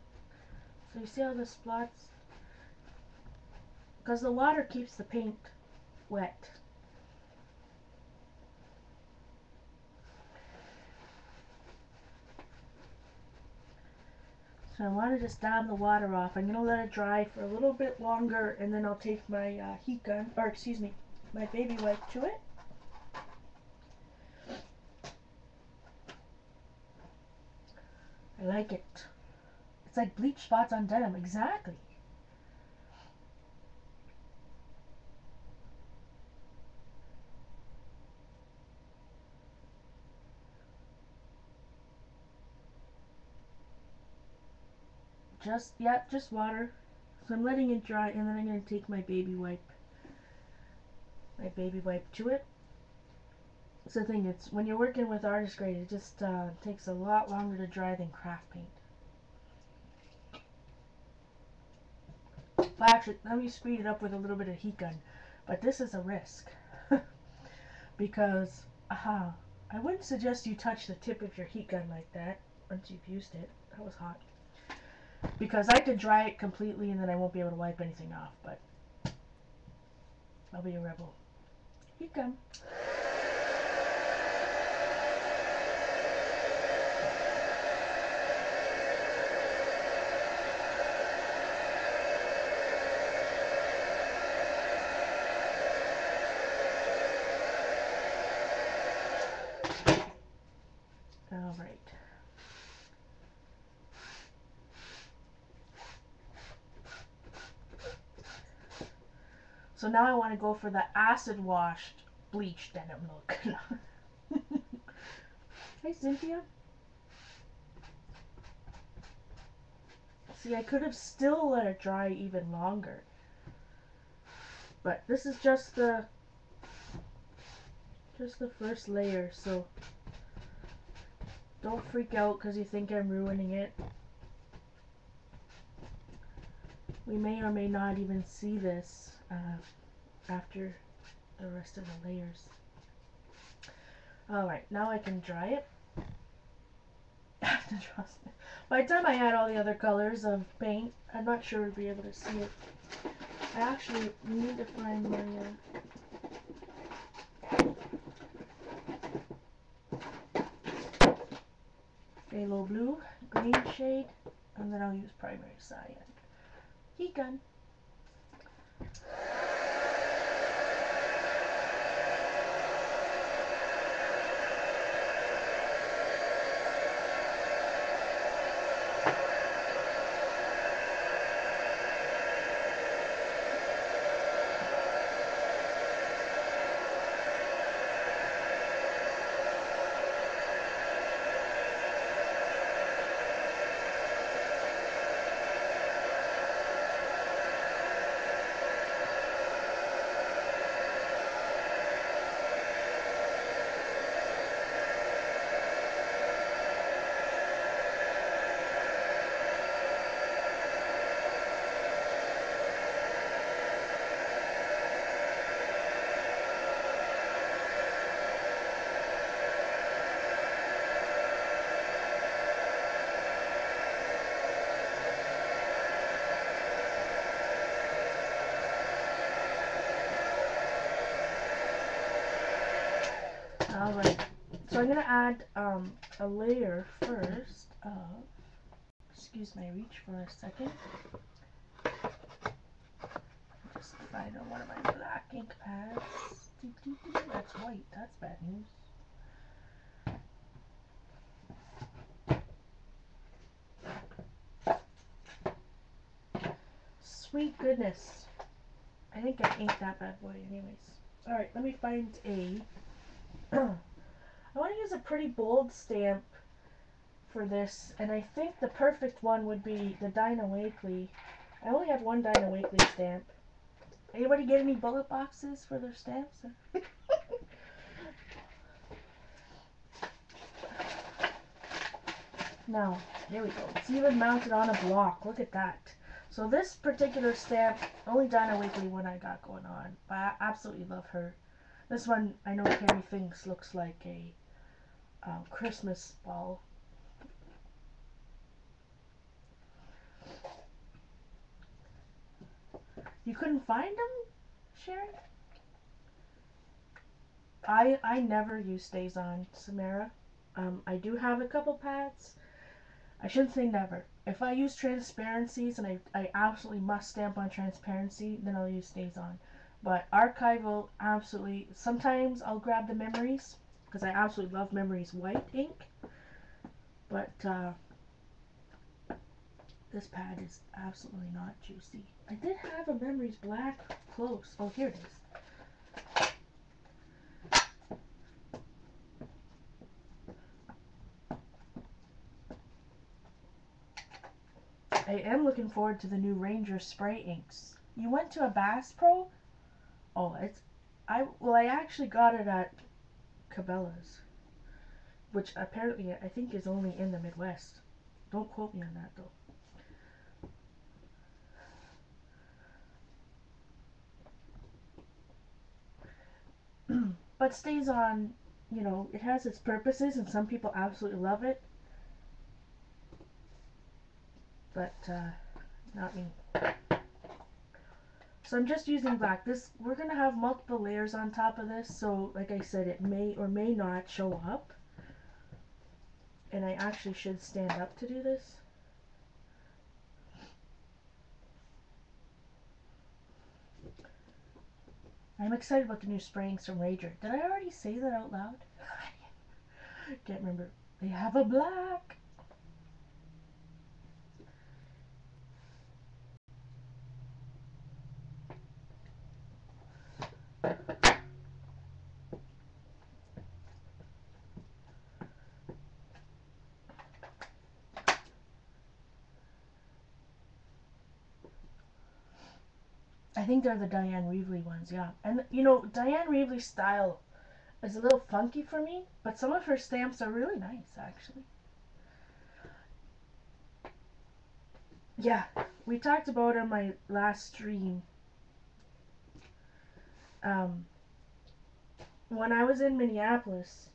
So you see how the spots, because the water keeps the paint wet. So I want to just dab the water off. I'm gonna let it dry for a little bit longer, and then I'll take my heat gun, or excuse me, my baby wipe to it. I like it. It's like bleach spots on denim, exactly. Just, yeah, just water. So I'm letting it dry, and then I'm gonna take my baby wipe to it. So the thing, it's when you're working with artist grade, it just takes a lot longer to dry than craft paint. Well, actually, let me speed it up with a little bit of heat gun, but this is a risk because I wouldn't suggest you touch the tip of your heat gun like that once you've used it. That was hot. Because I could dry it completely and then I won't be able to wipe anything off, but I'll be a rebel. Heat gun. All right. So now I want to go for the acid washed bleached denim look. Hey Cynthia. See, I could have still let it dry even longer. But this is just the first layer, so don't freak out because you think I'm ruining it. We may or may not even see this after the rest of the layers. Alright, now I can dry it. By the time I add all the other colors of paint, I'm not sure we'll be able to see it. I actually need to find my phthalo blue, green shade, and then I'll use primary cyan. Heat gun. Alright, so I'm going to add a layer first of, excuse my reach for a second. Just find out one of my black ink pads. That's white, that's bad news. Sweet goodness. I think I inked that bad boy anyways. Alright, let me find a... I want to use a pretty bold stamp for this, and I think the perfect one would be the Dinah Wakely. I only have one Dinah Wakely stamp. Anybody get any bullet boxes for their stamps? Now, here we go. It's even mounted on a block. Look at that. So this particular stamp, only Dinah Wakely one I got going on. But I absolutely love her. This one, I know Carrie thinks looks like a Christmas ball. You couldn't find them, Sharon? I never use Stays On, Samara. I do have a couple pads. I shouldn't say never. If I use transparencies and I absolutely must stamp on transparency, then I'll use Stays On. But archival, absolutely. Sometimes I'll grab the Memories, because I absolutely love Memories white ink. But this pad is absolutely not juicy. I did have a Memories black close. Oh, here it is. I am looking forward to the new Ranger spray inks. You went to a Bass Pro? Oh, I actually got it at Cabela's, which apparently I think is only in the Midwest. Don't quote me on that though. But Stays On, you know, it has its purposes and some people absolutely love it. But not me. So I'm just using black. We're gonna have multiple layers on top of this, so like I said, it may or may not show up. And I actually should stand up to do this. I'm excited about the new sprayings from Ranger. Did I already say that out loud? Can't remember. They have a black. I think they're the Diane Reevely ones, yeah. And you know, Diane Reevely's style is a little funky for me, but some of her stamps are really nice, actually. Yeah, we talked about on my last stream. When I was in Minneapolis,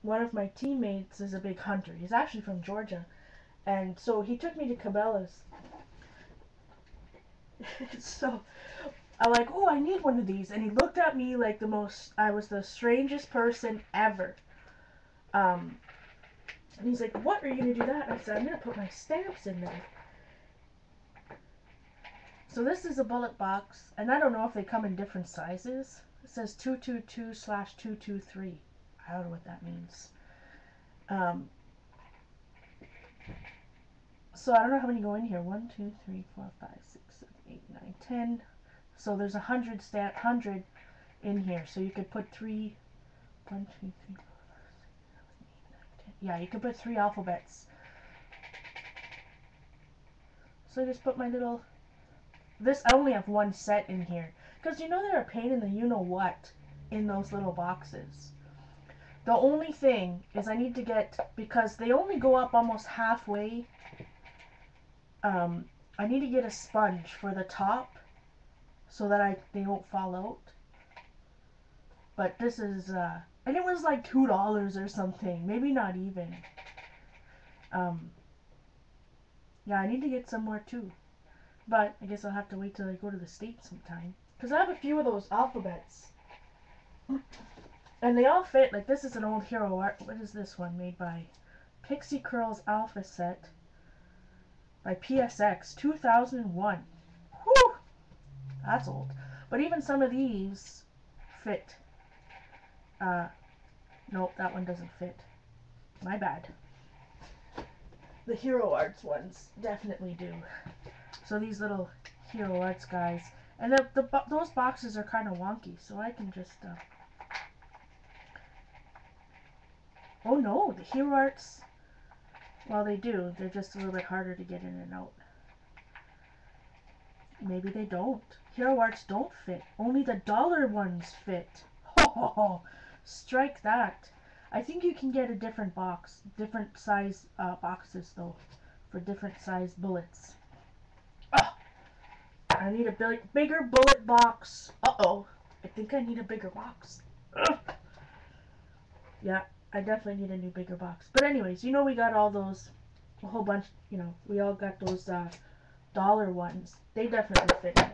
one of my teammates is a big hunter. He's actually from Georgia. And so he took me to Cabela's. So I'm like, oh, I need one of these. And he looked at me like I was the strangest person ever. And he's like, what are you going to do that? And I said, I'm going to put my stamps in there. So this is a bullet box. And I don't know if they come in different sizes. It says 222/223. I don't know what that means. So I don't know how many go in here. 1, 2, 3, 4, 5, 6, 7, 8, 9, 10. So there's 100 in here. So you could put 3, 1, 2, 3, 4, 5, 6, 7, 8, 9, 10. Yeah, you could put 3 alphabets. So I just put my little... This, I only have one set in here. Because you know they're a pain in the you-know-what in those little boxes. The only thing is I need to get... Because they only go up almost halfway... I need to get a sponge for the top so that they won't fall out. But this is, and it was like $2 or something, maybe not even. Yeah, I need to get some more too. But I guess I'll have to wait till I go to the States sometime. Because I have a few of those alphabets. And And they all fit. Like, this is an old Hero Art. What is this one? Made by Pixie Curls Alpha Set by PSX 2001. Whew! That's old. But even some of these fit. Nope, that one doesn't fit. My bad. The Hero Arts ones definitely do. So these little Hero Arts guys. And those boxes are kind of wonky, so I can just... Oh no, the Hero Arts... Well, they do. They're just a little bit harder to get in and out. Maybe they don't. Hero Arts don't fit. Only the dollar ones fit. Ho ho ho! Strike that. I think you can get a different box. Different size boxes, though. For different size bullets. Ugh. I need a bigger bullet box. Uh-oh. I think I need a bigger box. Ugh. Yeah, I definitely need a new bigger box. But anyways, you know we got all those, a whole bunch, you know, we all got those dollar ones. They definitely fit in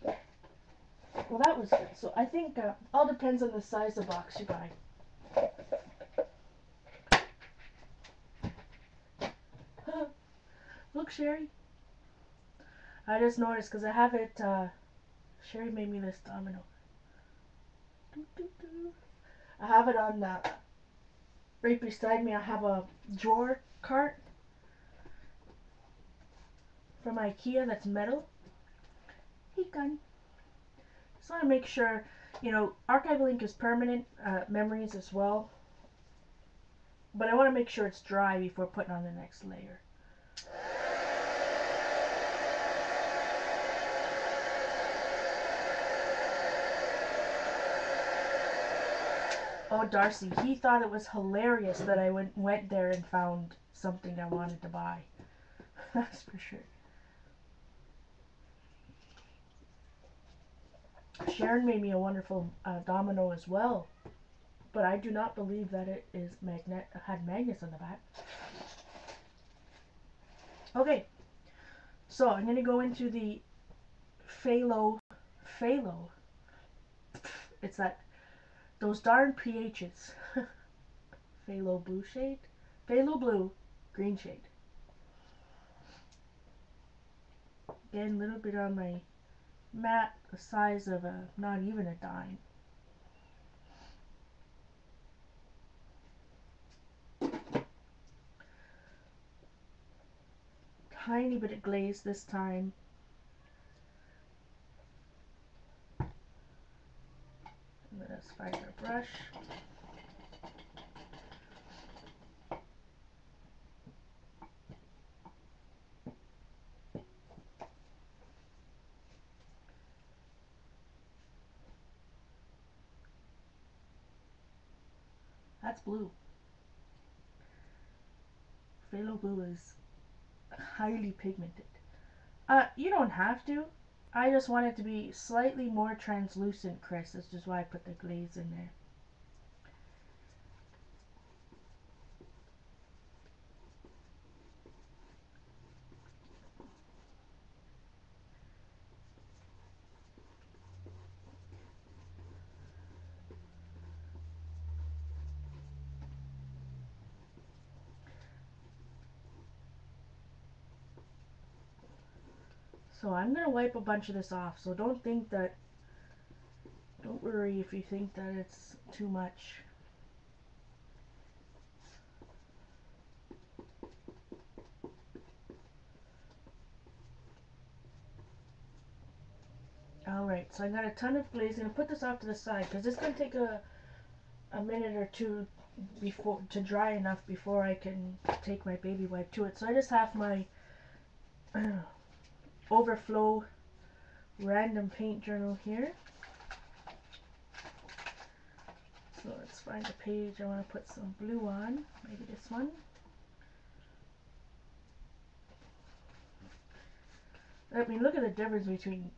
there. Well, that was good. So I think all depends on the size of box you buy. Look, Sherry. I just noticed because I have it, Sherry made me this domino. I have it on right beside me. I have a drawer cart from IKEA that's metal. He gun. Just want to make sure, you know, archival ink is permanent, memories as well. But I want to make sure it's dry before putting on the next layer. Oh, Darcy, he thought it was hilarious that I went there and found something I wanted to buy. That's for sure. Sharon made me a wonderful domino as well, but I do not believe that it is had magnets on the back. Okay, so I'm going to go into the phthalo. It's those darn pHs. Phthalo blue shade, phthalo blue, green shade. Again, a little bit on my mat, the size of not even a dime. Tiny bit of glaze this time. And then a spider brush. That's blue. Phthalo blue is highly pigmented. You don't have to. I just want it to be slightly more translucent, Chris. That's just why I put the glaze in there. So I'm going to wipe a bunch of this off. So don't worry if you think that it's too much. Alright, so I got a ton of glaze. I'm going to put this off to the side because it's going to take a minute or two to dry enough before I can take my baby wipe to it. So I just have my overflow random paint journal here. So let's find a page I want to put some blue on. Maybe this one. I mean, look at the difference between,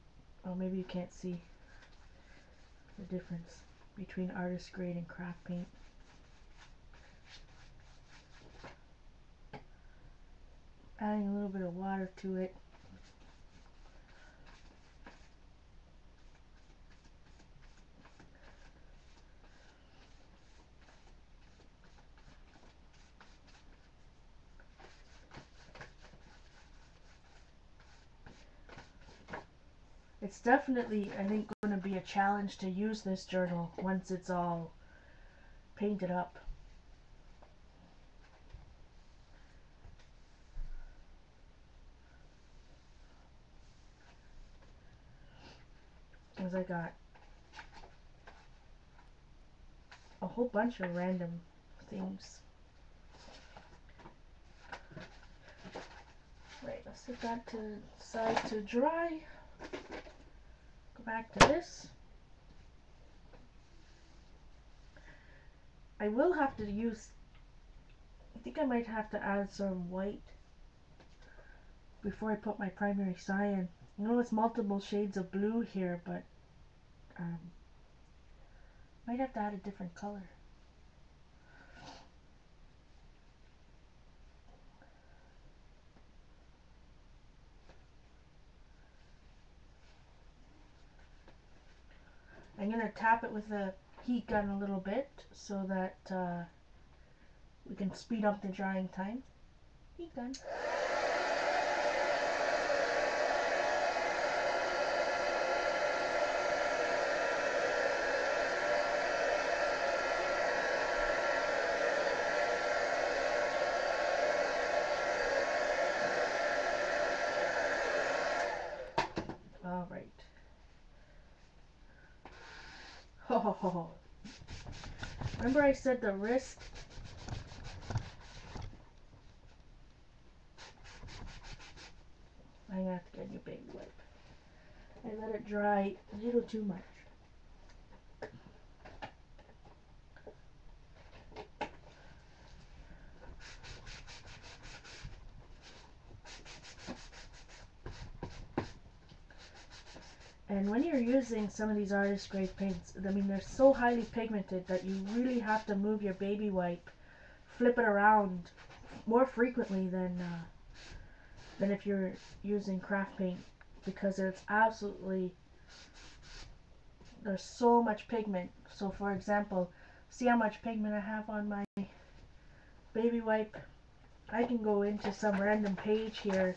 oh, maybe you can't see the difference between artist grade and craft paint. Adding a little bit of water to it. It's definitely, I think, going to be a challenge to use this journal once it's all painted up. Because I got a whole bunch of random things. Right, let's set that to side to dry. Go back to this. I will have to use, I think I might have to add some white before I put my primary cyan. I know it's multiple shades of blue here, but might have to add a different color. I'm going to tap it with a heat gun a little bit so that we can speed up the drying time. Heat gun. All right. Ho ho ho ho. Remember I said the risk? I'm going to have to get a new baby wipe. I let it dry a little too much. And when you're using some of these artist grade paints, I mean, they're so highly pigmented that you really have to move your baby wipe, flip it around more frequently than if you're using craft paint, because it's absolutely, there's so much pigment. So for example, see how much pigment I have on my baby wipe? I can go into some random page here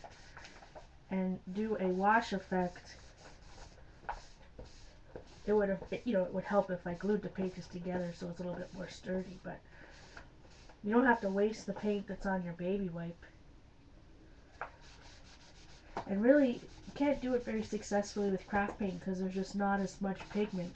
and do a wash effect. It would have, it would help if I glued the pages together so it's a little bit more sturdy, but you don't have to waste the paint that's on your baby wipe. And really, you can't do it very successfully with craft paint because there's just not as much pigment.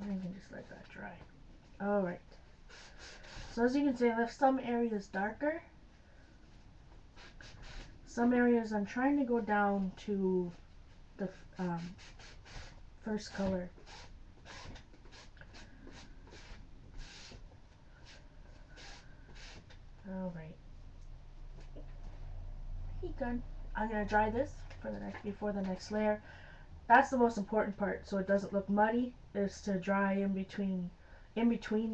And I can just let that dry. Alright. So as you can see, I left some areas darker. Some areas I'm trying to go down to the first color. Alright. Heat gun. I'm going to dry this for the next, before the next layer. That's the most important part, so it doesn't look muddy, is to dry in between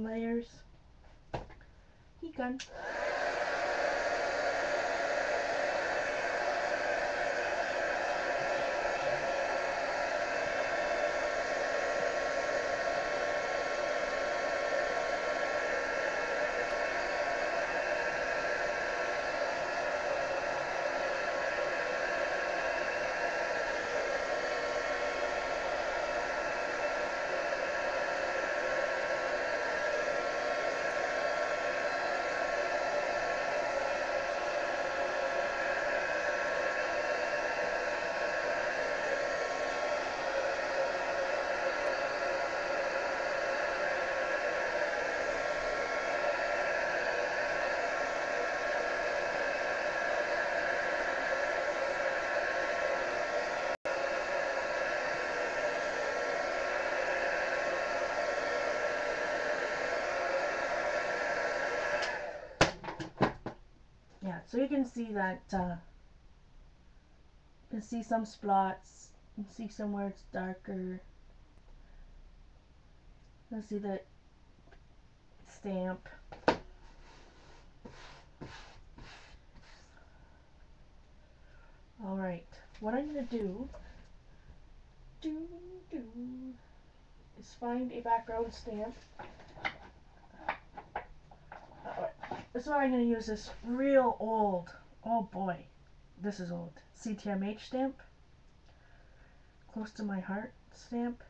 layers. Heat gun. Yeah, so you can see that, you can see some spots, you can see somewhere it's darker. You can see the stamp. Alright, what I'm going to do, is find a background stamp. So I'm going to use this real old, oh boy, this is old, CTMH stamp, close to my heart stamp.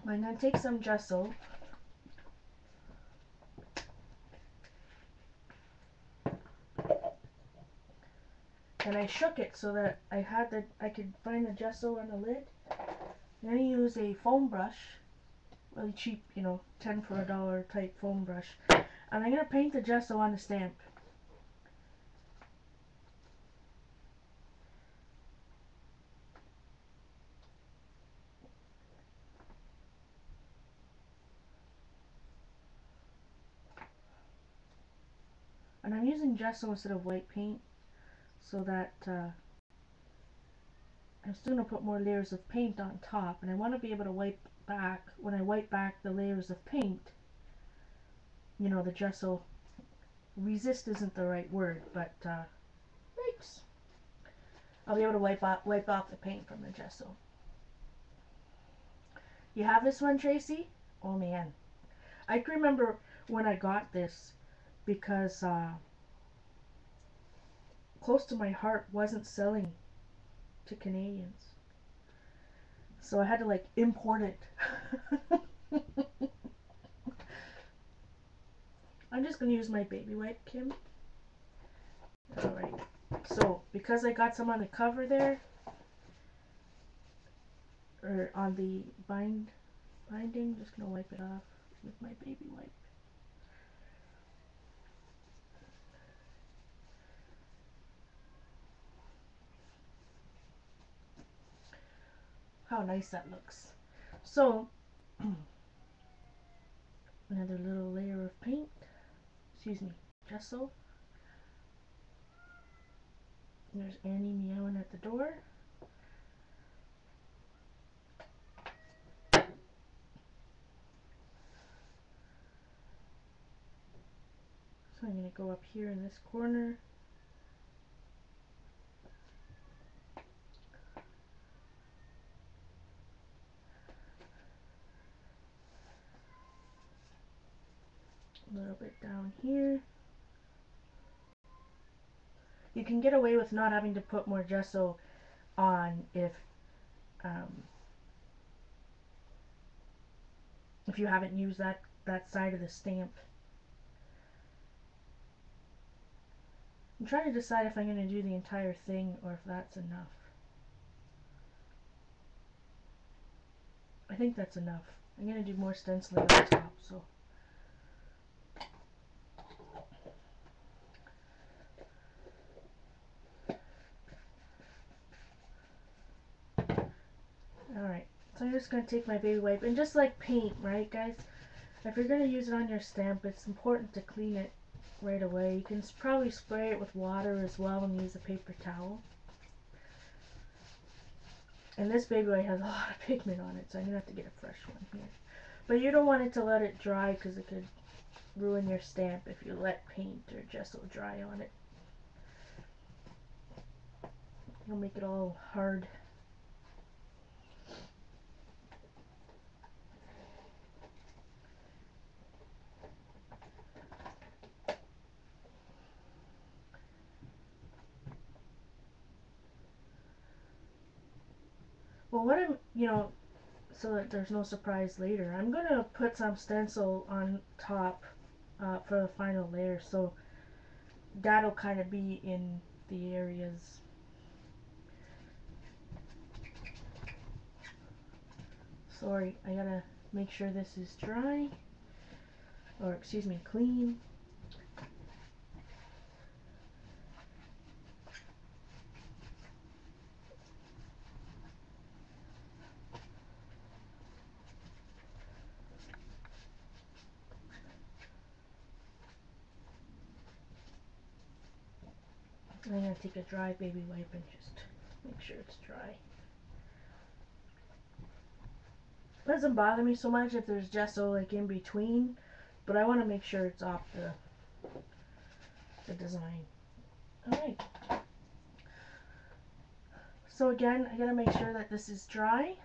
I'm going to take some gesso and I shook it so that I could find the gesso on the lid. I'm going to use a foam brush, really cheap, 10 for a dollar type foam brush, and I'm going to paint the gesso on the stamp. And I'm using gesso instead of white paint so that I'm still going to put more layers of paint on top, and I want to be able to wipe back, when I wipe back the layers of paint, the gesso, resist isn't the right word, but yikes, I'll be able to wipe off the paint from the gesso. You have this one, Tracy? Oh man. I can remember when I got this because Close to My Heart wasn't selling to Canadians. So I had to like import it. I'm just going to use my baby wipe, Kim. Alright. So because I got some on the cover there, or on the binding, I'm just going to wipe it off with my baby wipe. How nice that looks. So, another little layer of paint, gesso. There's Annie meowing at the door. So I'm going to go up here in this corner. A little bit down here. You can get away with not having to put more gesso on if you haven't used that side of the stamp. I'm trying to decide if I'm going to do the entire thing or if that's enough. I think that's enough. I'm going to do more stenciling on top, so. Alright, so I'm just going to take my baby wipe, and just like paint, right guys? If you're going to use it on your stamp, it's important to clean it right away. You can probably spray it with water as well and use a paper towel. And this baby wipe has a lot of pigment on it, so I'm going to have to get a fresh one here. But you don't want it to let it dry because it could ruin your stamp if you let paint or gesso dry on it. It'll make it all hard. Well, what I'm, so that there's no surprise later, I'm going to put some stencil on top for the final layer, so that'll kind of be in the areas. Sorry, I gotta make sure this is dry, or excuse me, clean. I'm gonna take a dry baby wipe and just make sure it's dry. It doesn't bother me so much if there's gesso like in between, but I want to make sure it's off the design. Alright. So again, I gotta make sure that this is dry.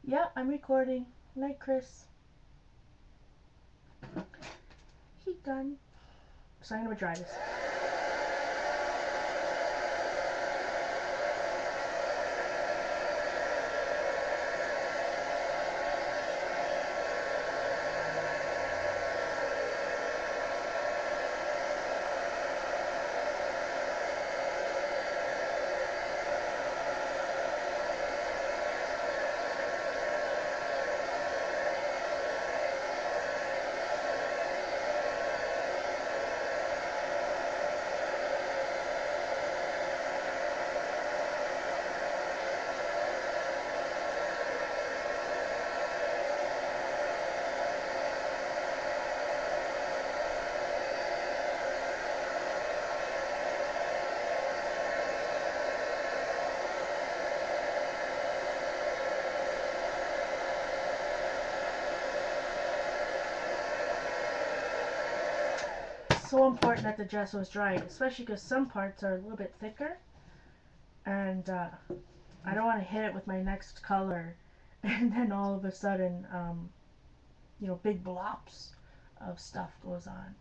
Yeah, I'm recording. Night, Chris. He done. So I'm gonna dry this. So important that the gesso is dry, especially because some parts are a little bit thicker, and I don't want to hit it with my next color, and then all of a sudden, you know, big blobs of stuff goes on.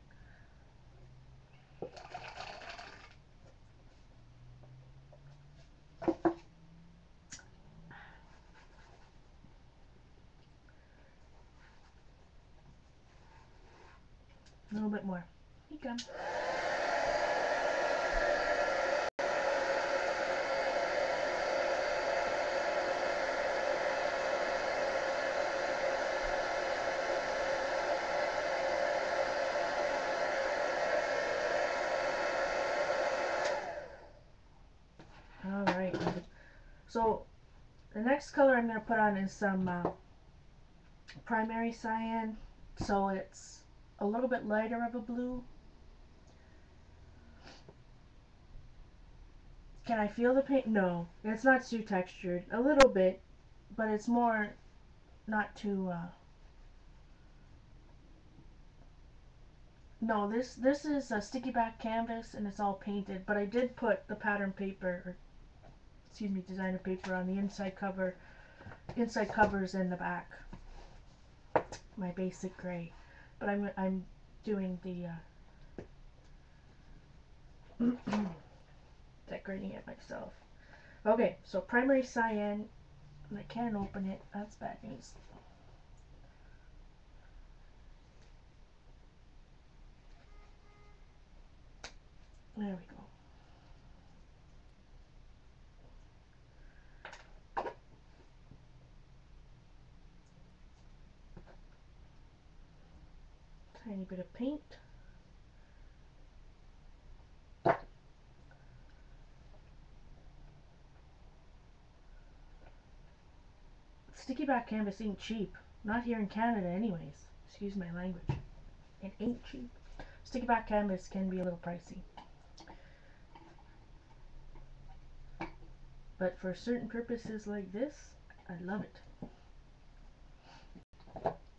A little bit more. Here you come. Alright, so the next color I'm going to put on is some primary cyan, so it's a little bit lighter of a blue. Can I feel the paint? No, it's not too textured. A little bit, but it's more not too... No, this is a sticky back canvas and it's all painted, but I did put the pattern paper, or excuse me, designer paper on the inside covers in the back. My basic gray, but I'm doing the decorating it myself. Okay, so primary cyan, and I can't open it. That's bad news. There we go. Tiny bit of paint. Sticky back canvas ain't cheap. Not here in Canada anyways. Excuse my language. It ain't cheap. Sticky back canvas can be a little pricey. But for certain purposes like this, I love it.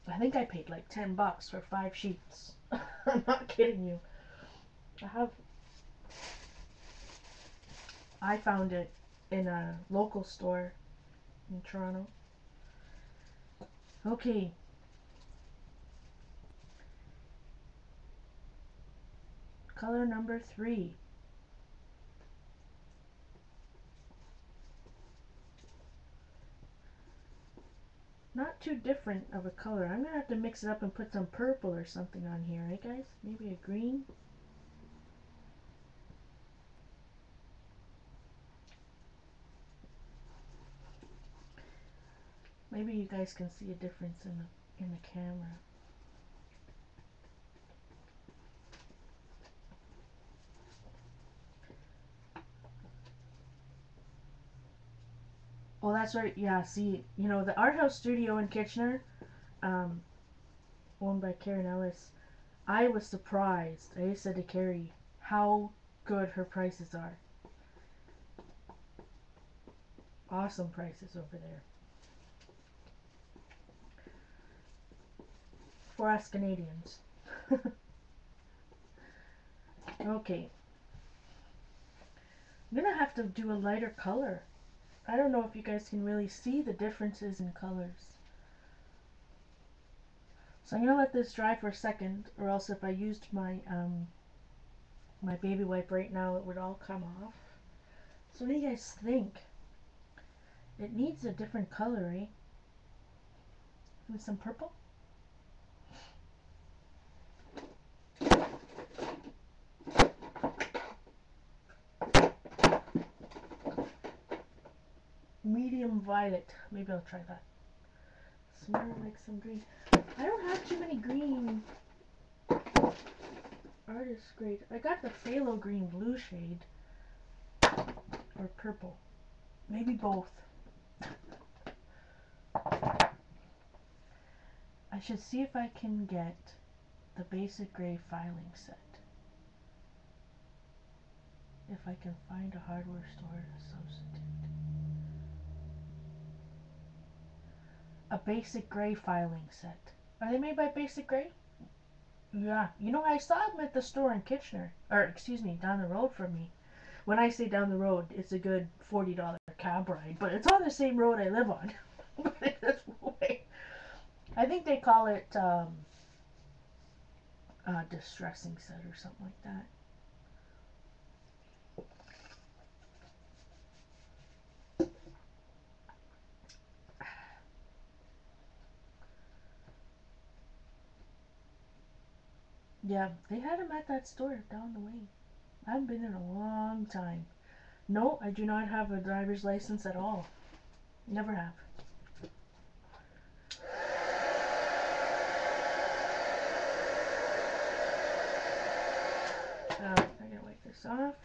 I think I paid like $10 for 5 sheets. I'm not kidding you. I found it in a local store in Toronto. Okay. Color number 3. Not too different of a color. I'm gonna have to mix it up and put some purple or something on here, right guys? Maybe a green. Maybe you guys can see a difference in the camera. Oh, that's right. Yeah, see, you know, the art house studio in Kitchener, um, owned by Karen Ellis, I was surprised. I said to Carrie how good her prices are. Awesome prices over there. For us Canadians. Okay. I'm gonna have to do a lighter color. I don't know if you guys can really see the differences in colors. So I'm gonna let this dry for a second, or else if I used my baby wipe right now, it would all come off. So what do you guys think? It needs a different color, eh? With some purple? Medium violet. Maybe I'll try that. Smell like some green. I don't have too many green artist grade. I got the phthalo green blue shade. Or purple. Maybe both. I should see if I can get the basic gray filing set. If I can find a hardware store to substitute. A basic gray filing set. Are they made by Basic Gray? Yeah. You know, I saw them at the store in Kitchener. Or, excuse me, down the road from me. When I say down the road, it's a good $40 cab ride. But it's on the same road I live on. I think they call it distressing set or something like that. Yeah, they had them at that store down the way. I haven't been in a long time. No, I do not have a driver's license at all. Never have. I gotta wipe this off.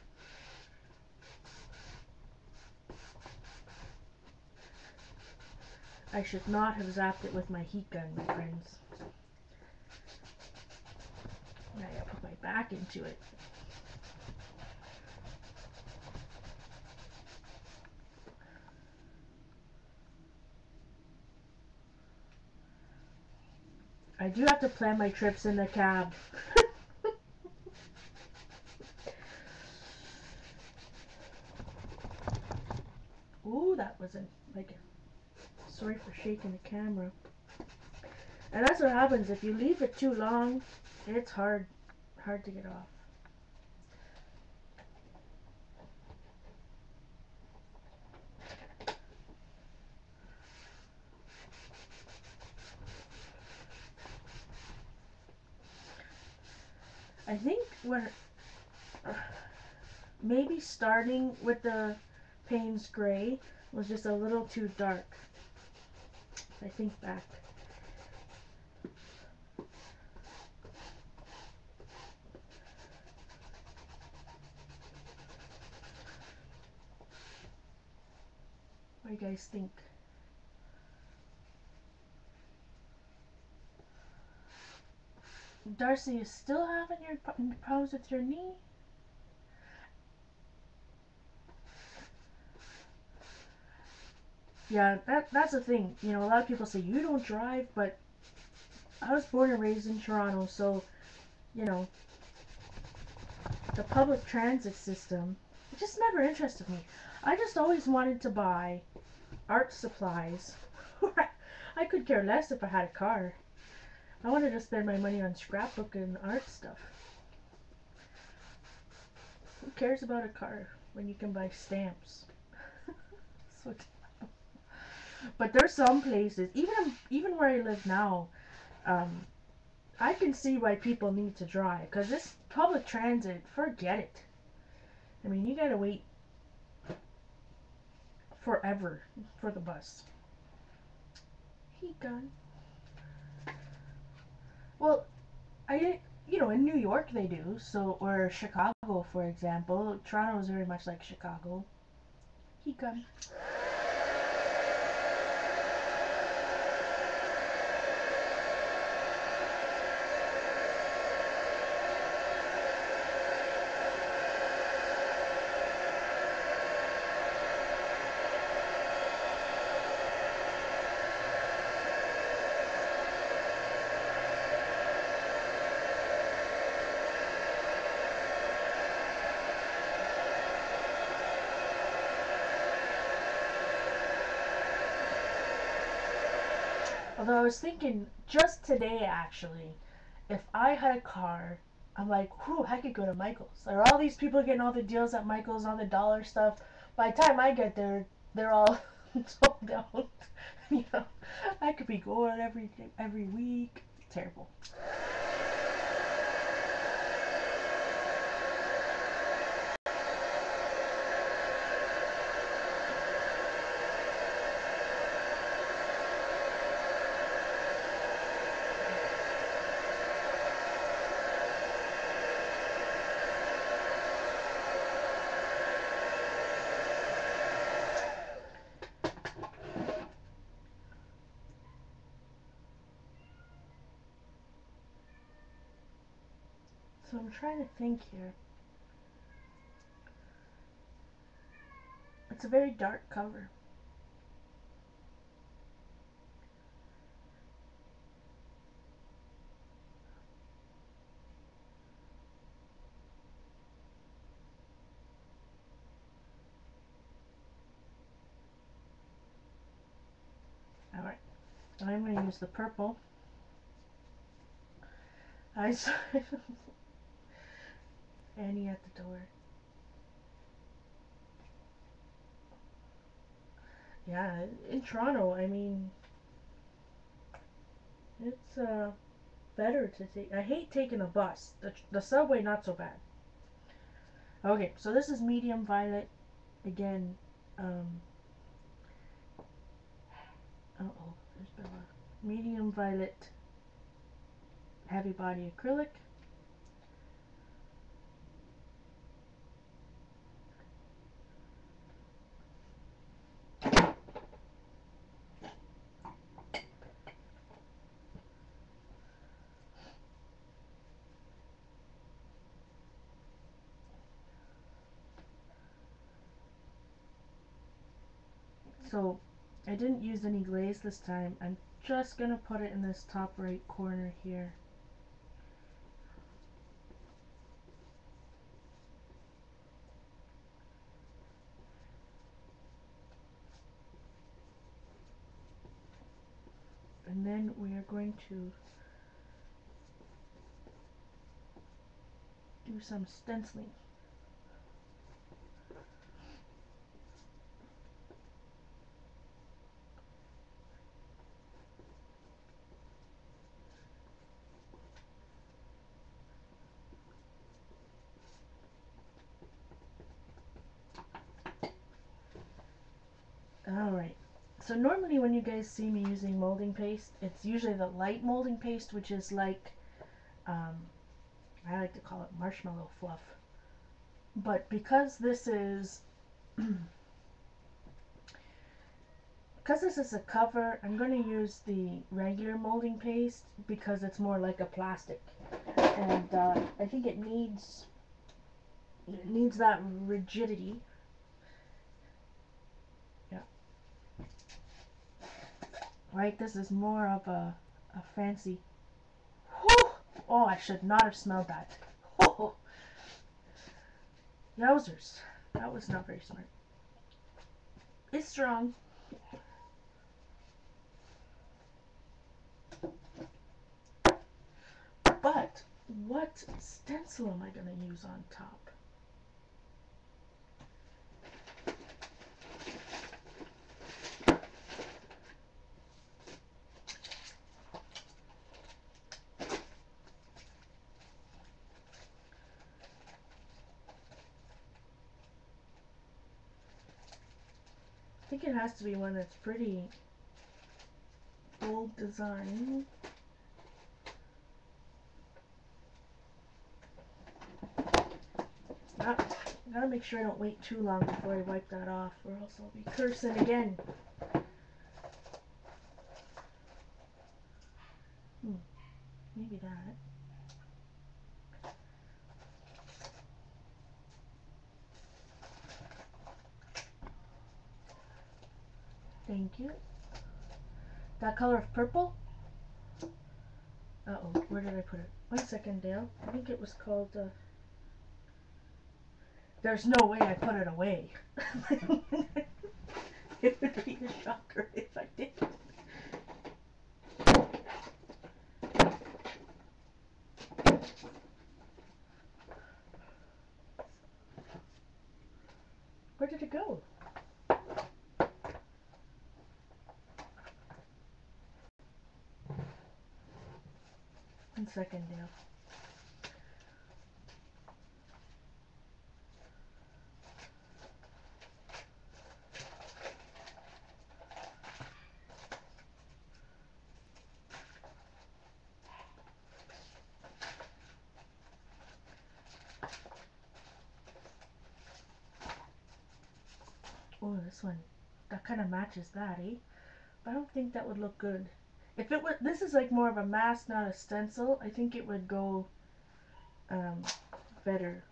I should not have zapped it with my heat gun, my friends. I gotta put my back into it. I do have to plan my trips in the cab. Ooh, that wasn't like. Sorry for shaking the camera. And that's what happens if you leave it too long. It's hard to get off. I think when maybe starting with the Payne's Gray was just a little too dark. I think back. What do you guys think? Darcy, you still having your problems with your knee? Yeah, that's the thing. You know, a lot of people say you don't drive, but I was born and raised in Toronto, so you know, the public transit system, it just never interested me. I just always wanted to buy art supplies. I could care less if I had a car. I wanted to spend my money on scrapbook and art stuff. Who cares about a car when you can buy stamps? So, but there's some places, even where I live now, um, I can see why people need to drive, because this public transit, forget it. I mean, you gotta wait forever for the bus. Heat gun. Well, in New York they do, so, or Chicago, for example. Toronto is very much like Chicago. Heat gun. Although I was thinking just today actually, if I had a car, I'm like, whew, I could go to Michael's. There are all these people getting all the deals at Michael's, all the dollar stuff. By the time I get there, they're all sold out. You know, I could be going every week. Terrible. So I'm trying to think here. It's a very dark cover. Alright, I'm going to use the purple. I saw Annie at the door. Yeah, in Toronto, I mean, it's better to take. I hate taking a bus. The subway, not so bad. Okay, so this is medium violet again. Um, oh, there's Bella. Medium violet, heavy body acrylic. So I didn't use any glaze this time. I'm just gonna put it in this top right corner here. And then we are going to do some stenciling. Alright, so normally when you guys see me using molding paste, it's usually the light molding paste, which is like, I like to call it marshmallow fluff. But because this is, because this is a cover, I'm going to use the regular molding paste because it's more like a plastic. And I think it needs that rigidity. Yeah. Right, this is more of a fancy. Whew! Oh, I should not have smelled that. Oh, yowzers. That was not very smart. It's strong. But what stencil am I going to use on top? I think it has to be one that's pretty bold design. Gotta make sure I don't wait too long before I wipe that off, or else I'll be cursing again. Maybe that. Thank you. That color of purple? Uh-oh, where did I put it? 1 second, Dale. I think it was called, There's no way I put it away. It would be a shocker if I did. did it go? 1 second, Dale. Oh, this one. That kind of matches that, eh? But I don't think that would look good. If it would, this is like more of a mask, not a stencil. I think it would go um, better.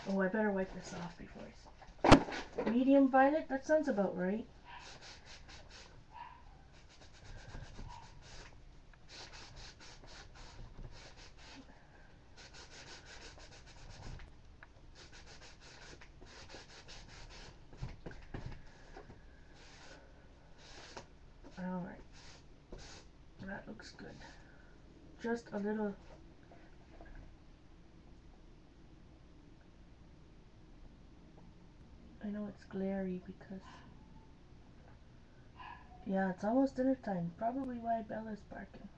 Oh, I better wipe this off before I see. Medium violet? That sounds about right. Alright. That looks good. Just a little. I know it's glary because. Yeah, it's almost dinner time. Probably why Bella's barking.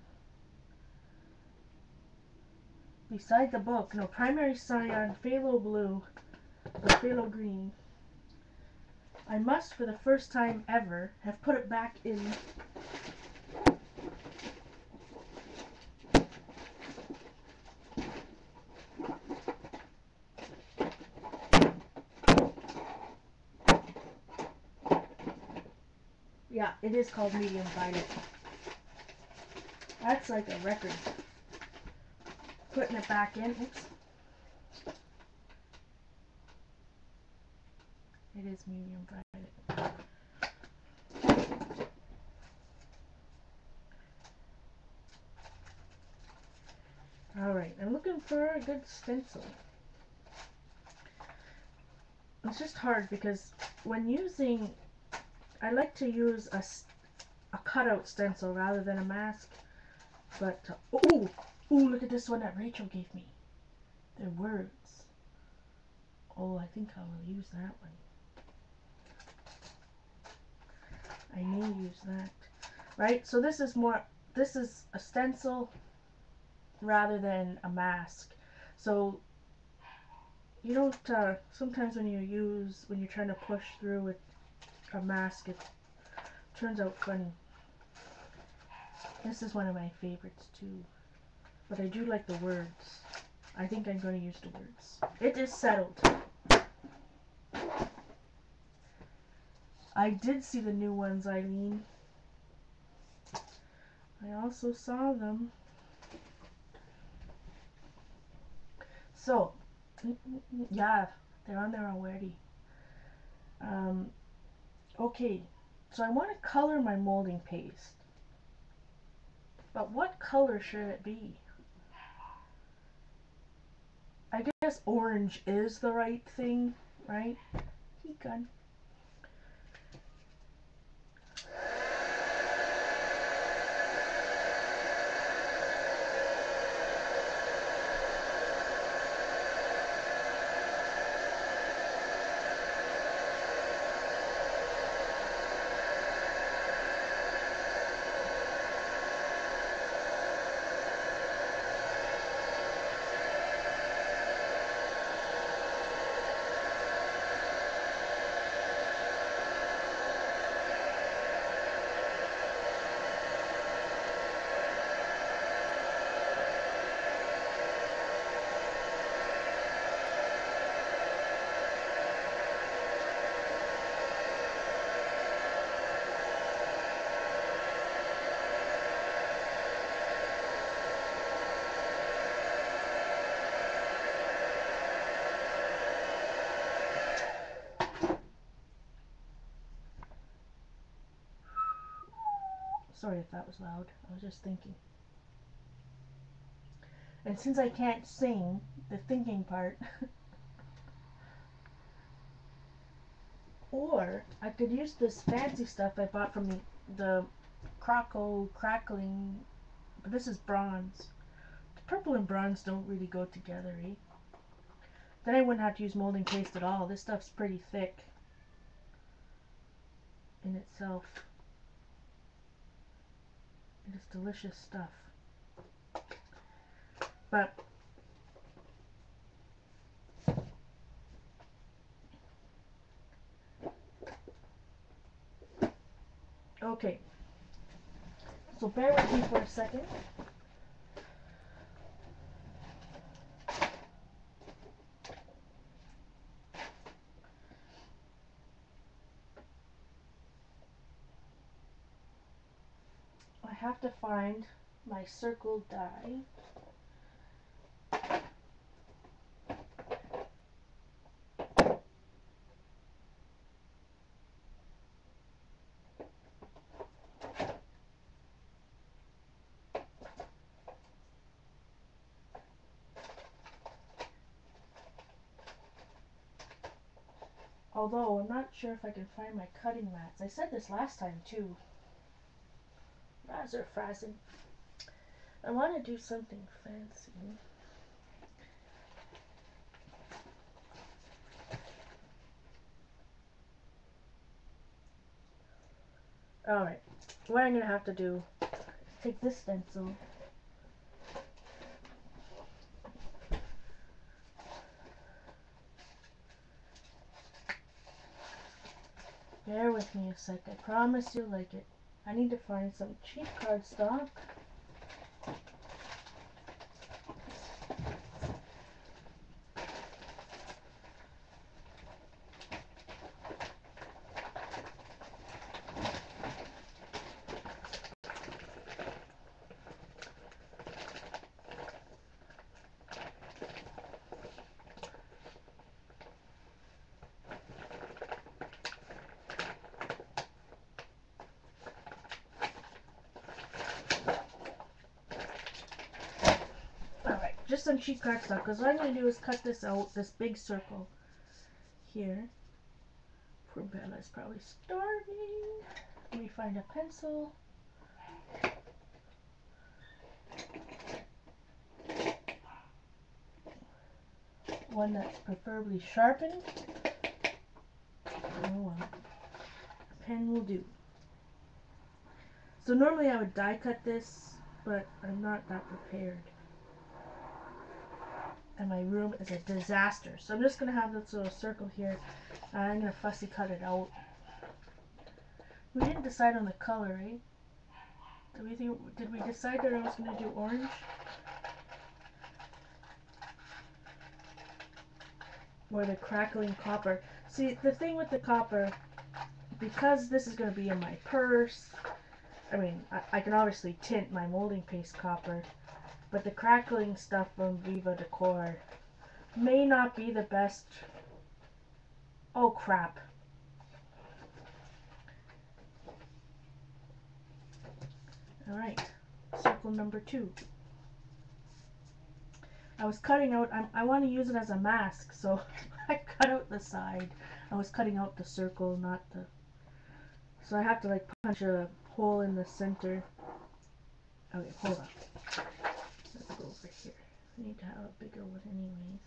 Beside the book, no, primary cyan, phthalo blue, or phthalo green. I must, for the first time ever, have put it back in. Yeah, it is called medium violet. That's like a record. Putting it back in. Oops. It is medium violet. Alright, I'm looking for a good stencil. It's just hard because when using, I like to use a cutout stencil rather than a mask. But, oh, look at this one that Rachel gave me. They're words. Oh, I think I will use that one. I may use that. Right, so this is a stencil rather than a mask. So you don't, sometimes when you're trying to push through with a mask, it turns out funny. This is one of my favorites too. But I do like the words. I think I'm going to use the words. It is settled. I did see the new ones, Eileen. I also saw them. So, yeah, they're on there already. Okay, so I want to color my molding paste. But what color should it be? I guess orange is the right thing, right? Heat gun. Sorry if that was loud. I was just thinking. And since I can't sing, the thinking part. Or I could use this fancy stuff I bought from the crackling, but this is bronze. The purple and bronze don't really go together, eh? Then I wouldn't have to use molding paste at all. This stuff's pretty thick in itself. It is delicious stuff. But okay, so bear with me for a second. I have to find my circle die. Although I'm not sure if I can find my cutting mats. I said this last time too. Razor frazzing. I want to do something fancy. Alright, what I'm going to have to do is take this stencil. Bear with me a sec, I promise you'll like it. I need to find some cheap cardstock. Just some cheap cardstock, because what I'm going to do is cut this out, this big circle here. Poor Bella's probably starving. Let me find a pencil. One that's preferably sharpened. Oh well. A pen will do. So normally I would die cut this, but I'm not that prepared. And my room is a disaster. So I'm just going to have this little circle here. And I'm going to fussy cut it out. We didn't decide on the color, eh? Did we decide that I was going to do orange? Or the crackling copper. See, the thing with the copper, because this is going to be in my purse, I mean, I can obviously tint my molding paste copper, but the crackling stuff from Viva Decor may not be the best. Oh crap. Alright, circle number 2. I was cutting out, I want to use it as a mask, so I cut out the side. I was cutting out the circle, not the... So I have to like punch a hole in the center. Okay, hold on. Let's go over here. I need to have a bigger one anyways.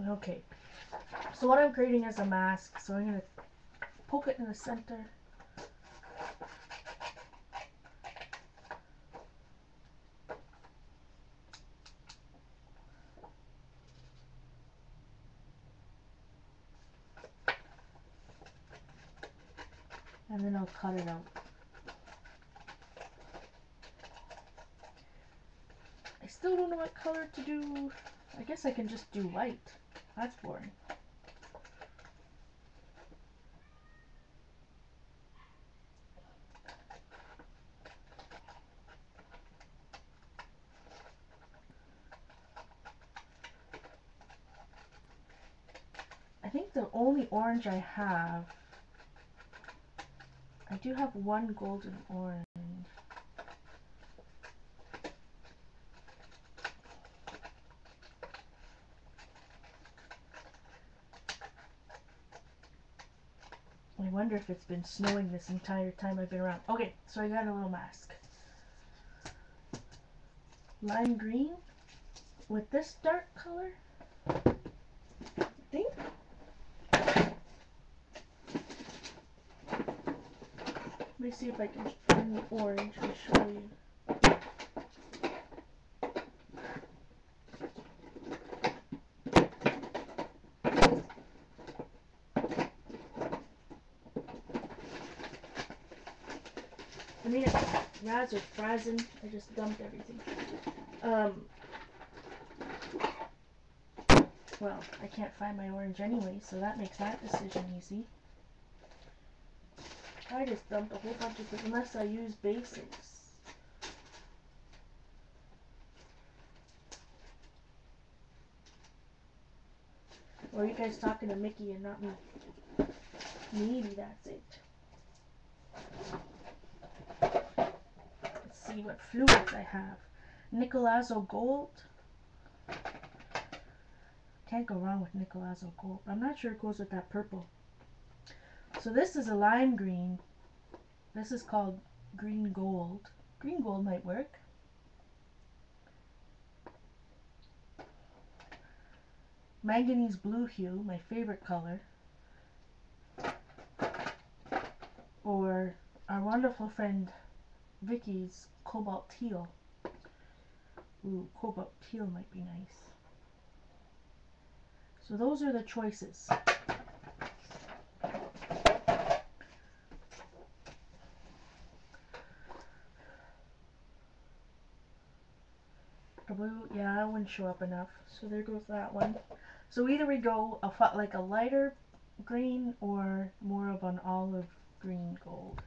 Okay, so what I'm creating is a mask, so I'm going to poke it in the center. And then I'll cut it out. I still don't know what color to do. I guess I can just do white. That's boring. I think the only orange I have I do have one golden orange. I wonder if it's been snowing this entire time I've been around. Okay, so I got a little mask. Lime green with this dark color, I think. Let me see if I can find the orange and show you. I mean, rads are frozen. I just dumped everything. Well, I can't find my orange anyway, so that makes that decision easy. I just dumped a whole bunch of it, unless I use basics. Or are you guys talking to Mickey and not me? Maybe that's it. Let's see what fluids I have. Nicolazzo Gold. Can't go wrong with Nicolazzo Gold. I'm not sure it goes with that purple. So this is a lime green. This is called green gold. Green gold might work. Manganese blue hue, my favorite color. Or our wonderful friend Vicky's cobalt teal. Ooh, cobalt teal might be nice. So those are the choices. Blue, yeah, that wouldn't show up enough. So there goes that one. So either we go like a lighter green or more of an olive green gold.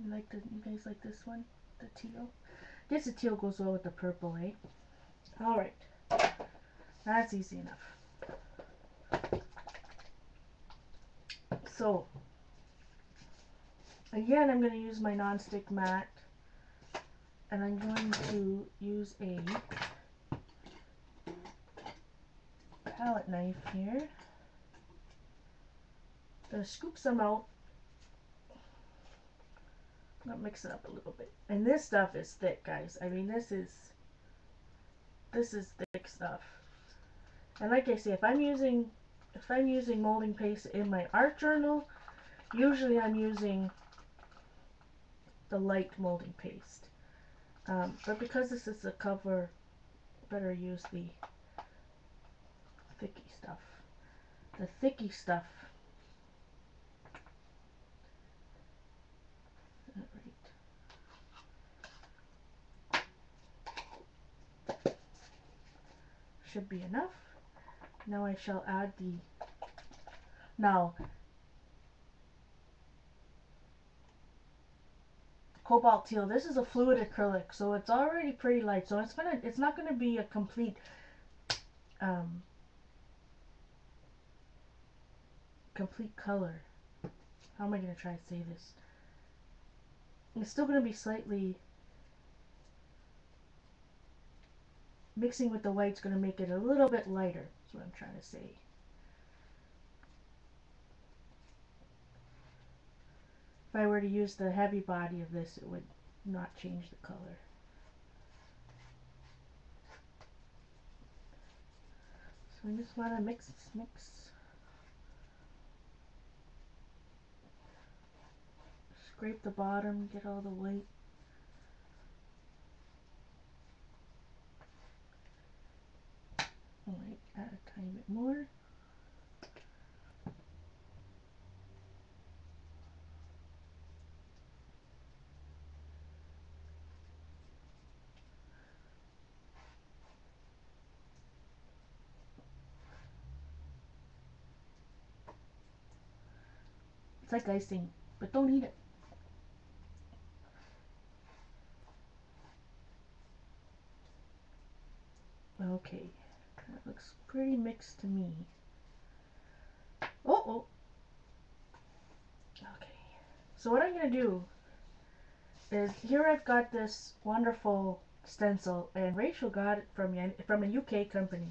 You guys like this one? The teal? I guess the teal goes well with the purple, eh? Alright. That's easy enough. So, again, I'm going to use my non-stick mat. And I'm going to use a palette knife here. I'm going to scoop some out. I'm going to mix it up a little bit. And this stuff is thick, guys. I mean, this is thick stuff. And like I say, if I'm using molding paste in my art journal, usually I'm using the light molding paste. But because this is a cover, better use the thicky stuff. The thicky stuff. Alright. Should be enough. Now I shall add the... Now, cobalt teal. This is a fluid acrylic, so it's already pretty light. So it's not gonna be a complete color. How am I gonna try to say this? It's still gonna be slightly mixing with the white's gonna make it a little bit lighter. That's what I'm trying to say. If I were to use the heavy body of this, it would not change the color. So I just want to mix. Scrape the bottom, get all the white. I might add a tiny bit more. It's like icing, but don't eat it. Okay, that looks pretty mixed to me. Oh, So what I'm going to do is, here I've got this wonderful stencil, and Rachel got it from a UK company.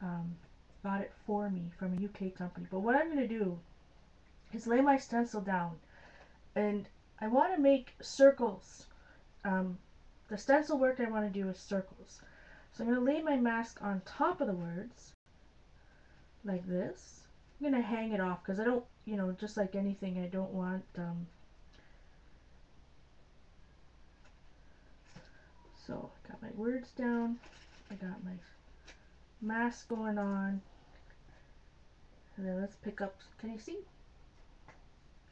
Got it for me from a UK company. But what I'm going to do is lay my stencil down, and I want to make circles. The stencil work I want to do is circles. So I'm going to lay my mask on top of the words, like this. I'm going to hang it off because I don't, just like anything, I don't want, so I got my words down, I got my mask going on, and then let's pick up, can you see?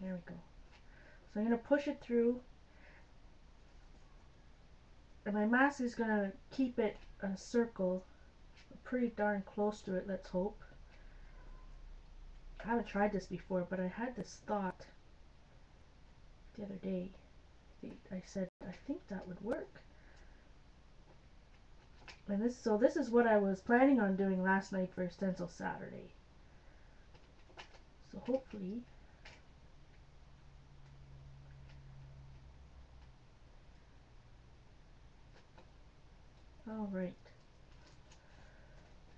There we go. So I'm going to push it through, and my mask is going to keep it a circle, pretty darn close to it, let's hope. I haven't tried this before, but I had this thought the other day. I said, I think that would work. And this is what I was planning on doing last night for Stencil Saturday. So hopefully, all right.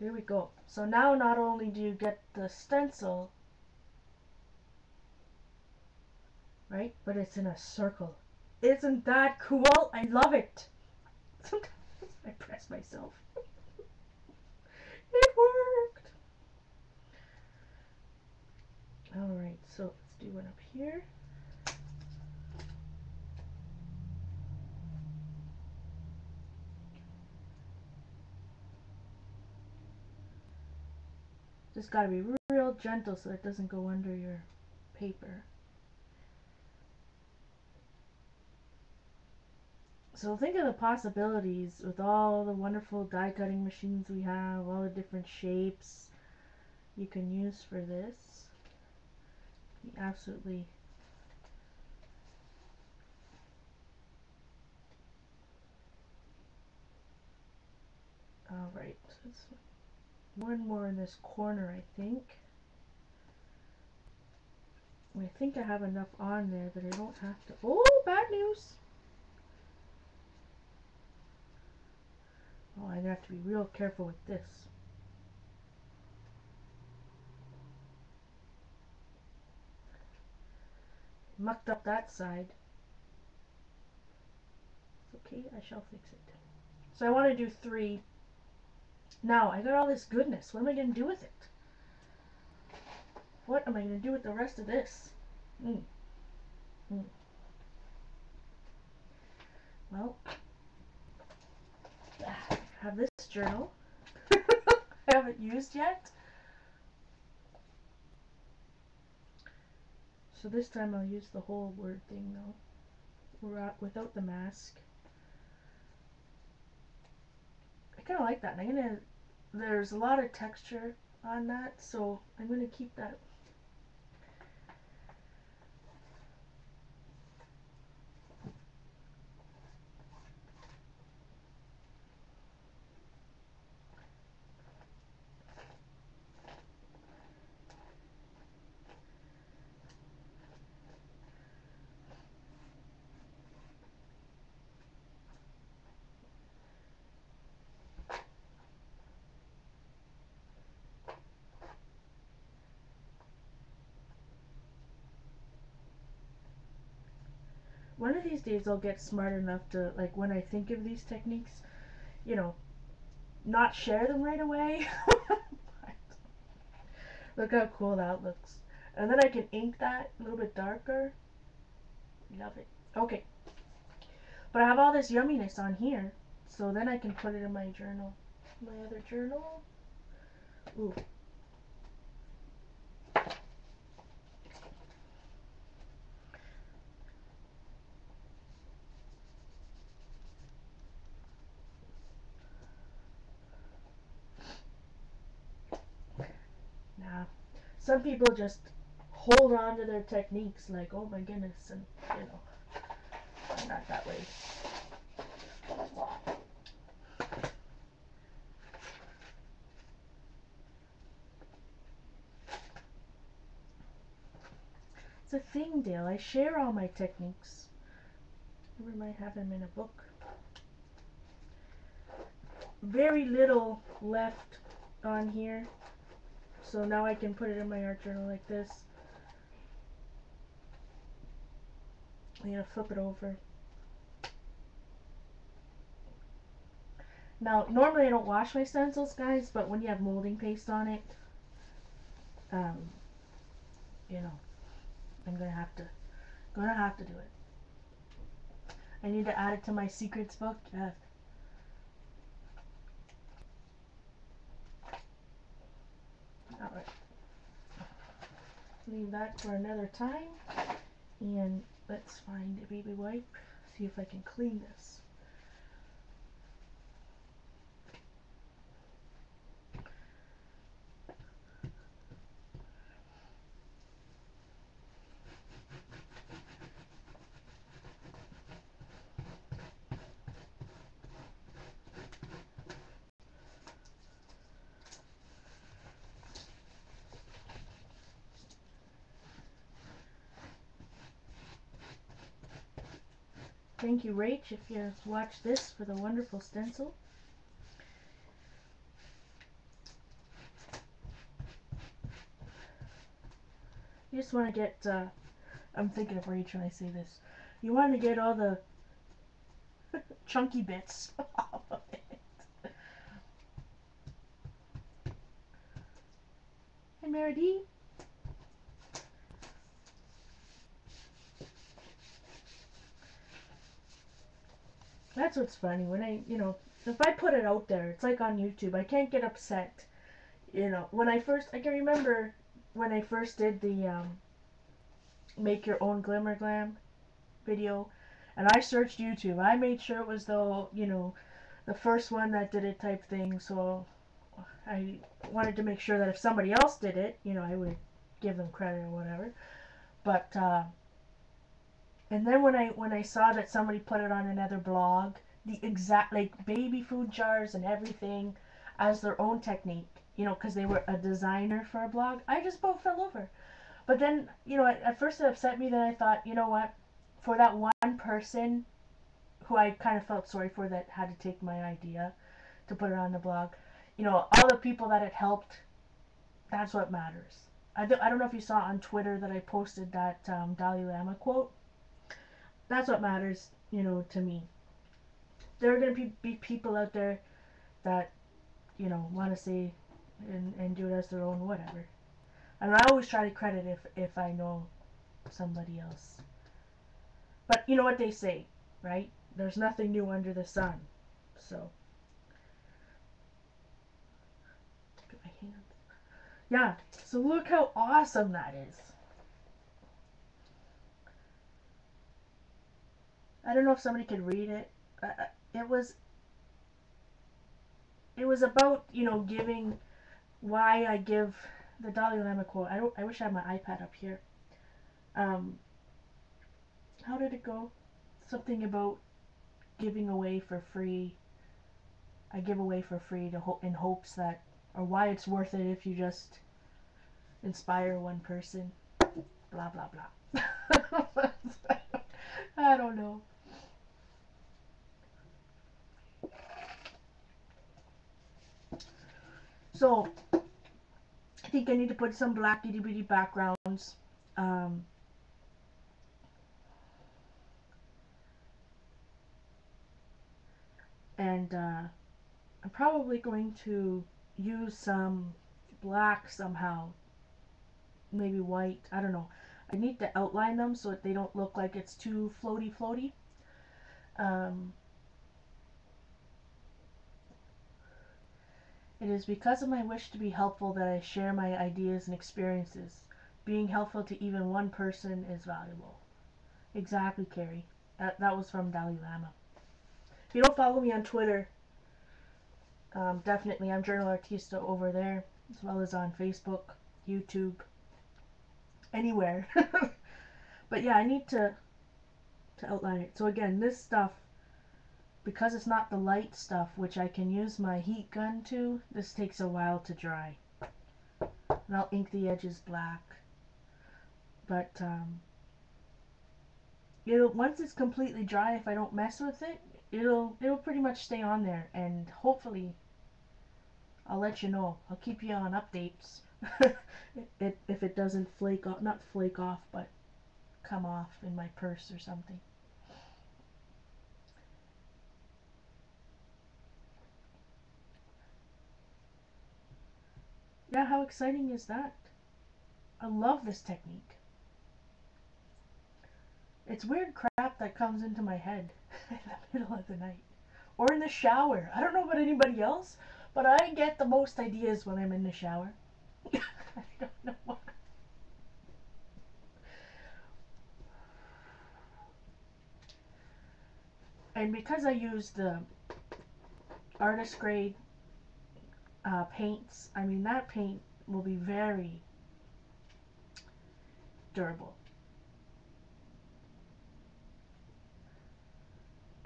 Here we go. So now not only do you get the stencil, right, but it's in a circle. Isn't that cool? I love it. Sometimes I press myself. It worked. All right, so let's do one up here. Just gotta be real gentle so it doesn't go under your paper. So think of the possibilities with all the wonderful die cutting machines we have, all the different shapes you can use for this. Absolutely. All right, so it's one more in this corner, I think. I think I have enough on there that I don't have to. Oh, bad news! Oh, I'm gonna have to be real careful with this. Mucked up that side. It's okay, I shall fix it. So I want to do 3. Now, I got all this goodness. What am I going to do with it? What am I going to do with the rest of this? Well, I have this journal. I haven't used yet. So this time I'll use the whole word thing though, without the mask. I kind of like that. And there's a lot of texture on that, so I'm going to keep that. One of these days I'll get smart enough to, like, when I think of these techniques, not share them right away. Look how cool that looks. And then I can ink that a little bit darker. Love it. Okay. But I have all this yumminess on here, so then I can put it in my journal. My other journal. Ooh. Nah. Some people just hold on to their techniques like, oh my goodness, and I'm not that way. It's a thing, Dale. I share all my techniques. We might have them in a book. Very little left on here, so now I can put it in my art journal like this. I'm gonna flip it over. Now, normally I don't wash my stencils, guys, but when you have molding paste on it, um, you know, I'm gonna have to do it. I need to add it to my secrets book. All right. Leave that for another time, and let's find a baby wipe. See if I can clean this. Thank you, Rach, if you watched this, for the wonderful stencil. You just want to get, I'm thinking of Rach when I say this, you want to get all the chunky bits off of it. Hey, Meredith. That's what's funny, when if I put it out there, it's like on YouTube, I can't get upset. When I can remember when I first did the make your own glimmer glam video, and I searched YouTube. I made sure it was the first one that did it type thing, so I wanted to make sure that if somebody else did it, I would give them credit or whatever. But and then when I saw that somebody put it on another blog, the exact, like, baby food jars and everything as their own technique, because they were a designer for a blog, I just about fell over. But then, at first it upset me. Then I thought, you know what? For that one person who I kind of felt sorry for, that had to take my idea to put it on the blog, all the people that it helped, that's what matters. I don't know if you saw on Twitter that I posted that Dalai Lama quote. That's what matters, to me. There are going to be people out there that, want to say and do it as their own, whatever. And I always try to credit if I know somebody else. But you know what they say, right? There's nothing new under the sun. So, look at my hands. Yeah, so look how awesome that is. I don't know if somebody could read it. It was about, giving, why I give the Dalai Lama quote. I wish I had my iPad up here. How did it go? Something about giving away for free. I give away for free in hopes that, or why it's worth it if you just inspire one person. Blah blah blah. I don't know. So I think I need to put some black itty bitty backgrounds. Um, and I'm probably going to use some black somehow. Maybe white. I don't know. I need to outline them so that they don't look like it's too floaty floaty. Um, It is because of my wish to be helpful that I share my ideas and experiences. Being helpful to even one person is valuable. Exactly, Carrie. That was from Dalai Lama. If you don't follow me on Twitter, definitely I'm JournalArtista over there, as well as on Facebook, YouTube, anywhere. But yeah, I need to outline it. So again, this stuff, because it's not the light stuff, which I can use my heat gun to, this takes a while to dry. And I'll ink the edges black. But it'll, once it's completely dry, if I don't mess with it, it'll pretty much stay on there, and hopefully I'll let you know. I'll keep you on updates. If it doesn't flake off, not flake off, but come off in my purse or something. Yeah, how exciting is that? I love this technique. It's weird crap that comes into my head in the middle of the night. Or in the shower. I don't know about anybody else, but I get the most ideas when I'm in the shower. I don't know why. And because I use the artist grade paints, I mean that paint will be very durable.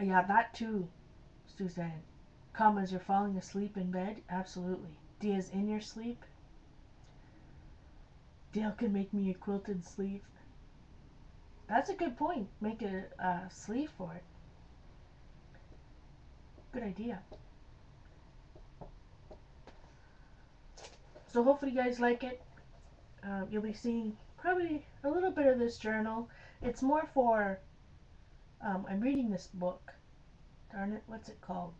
Yeah, that too, Suzanne. Come as you're falling asleep in bed? Absolutely. Dia's in your sleep? Dale can make me a quilted sleeve. That's a good point. Make a sleeve for it. Good idea. So hopefully you guys like it. You'll be seeing probably a little bit of this journal. It's more for, I'm reading this book. Darn it, what's it called?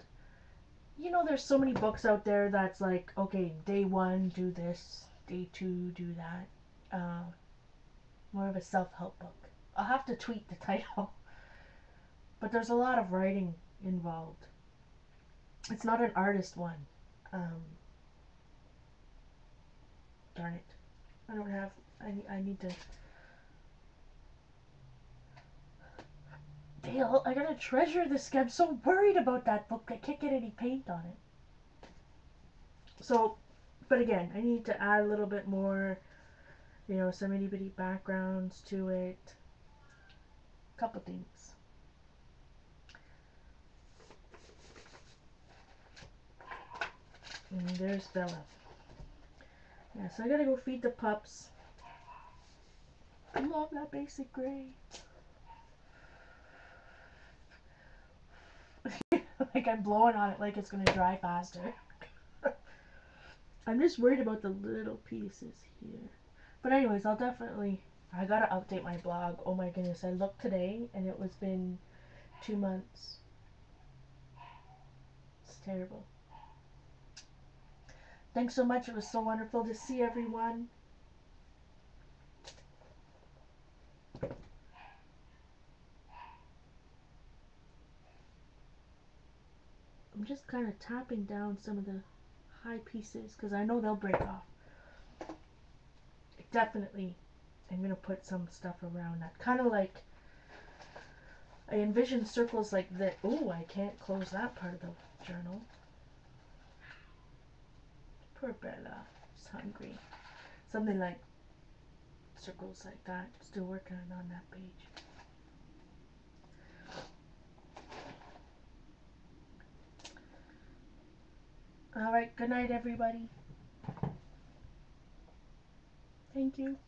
You know, there's so many books out there that's like, okay, day one, do this, day two, do that. More of a self-help book. I'll have to tweet the title. But there's a lot of writing involved. It's not an artist one. Um, Darn it. I don't have, I need to. Dale, I gotta treasure this. I'm so worried about that book. I can't get any paint on it. So, but again, I need to add a little bit more, you know, some itty bitty backgrounds to it. Couple things. And there's Bella. Yeah, so I gotta go feed the pups. I love that basic gray. Like I'm blowing on it like it's gonna dry faster. I'm just worried about the little pieces here. But anyways, I'll definitely, I gotta update my blog. Oh my goodness, I looked today and it was been 2 months. It's terrible. Thanks so much. It was so wonderful to see everyone. I'm just kind of tapping down some of the high pieces because I know they'll break off. Definitely, I'm going to put some stuff around that. Kind of like, I envision circles like that. Oh, I can't close that part of the journal. Poor Bella. She's hungry. Something like circles like that. Still working on that page. Alright, good night everybody. Thank you.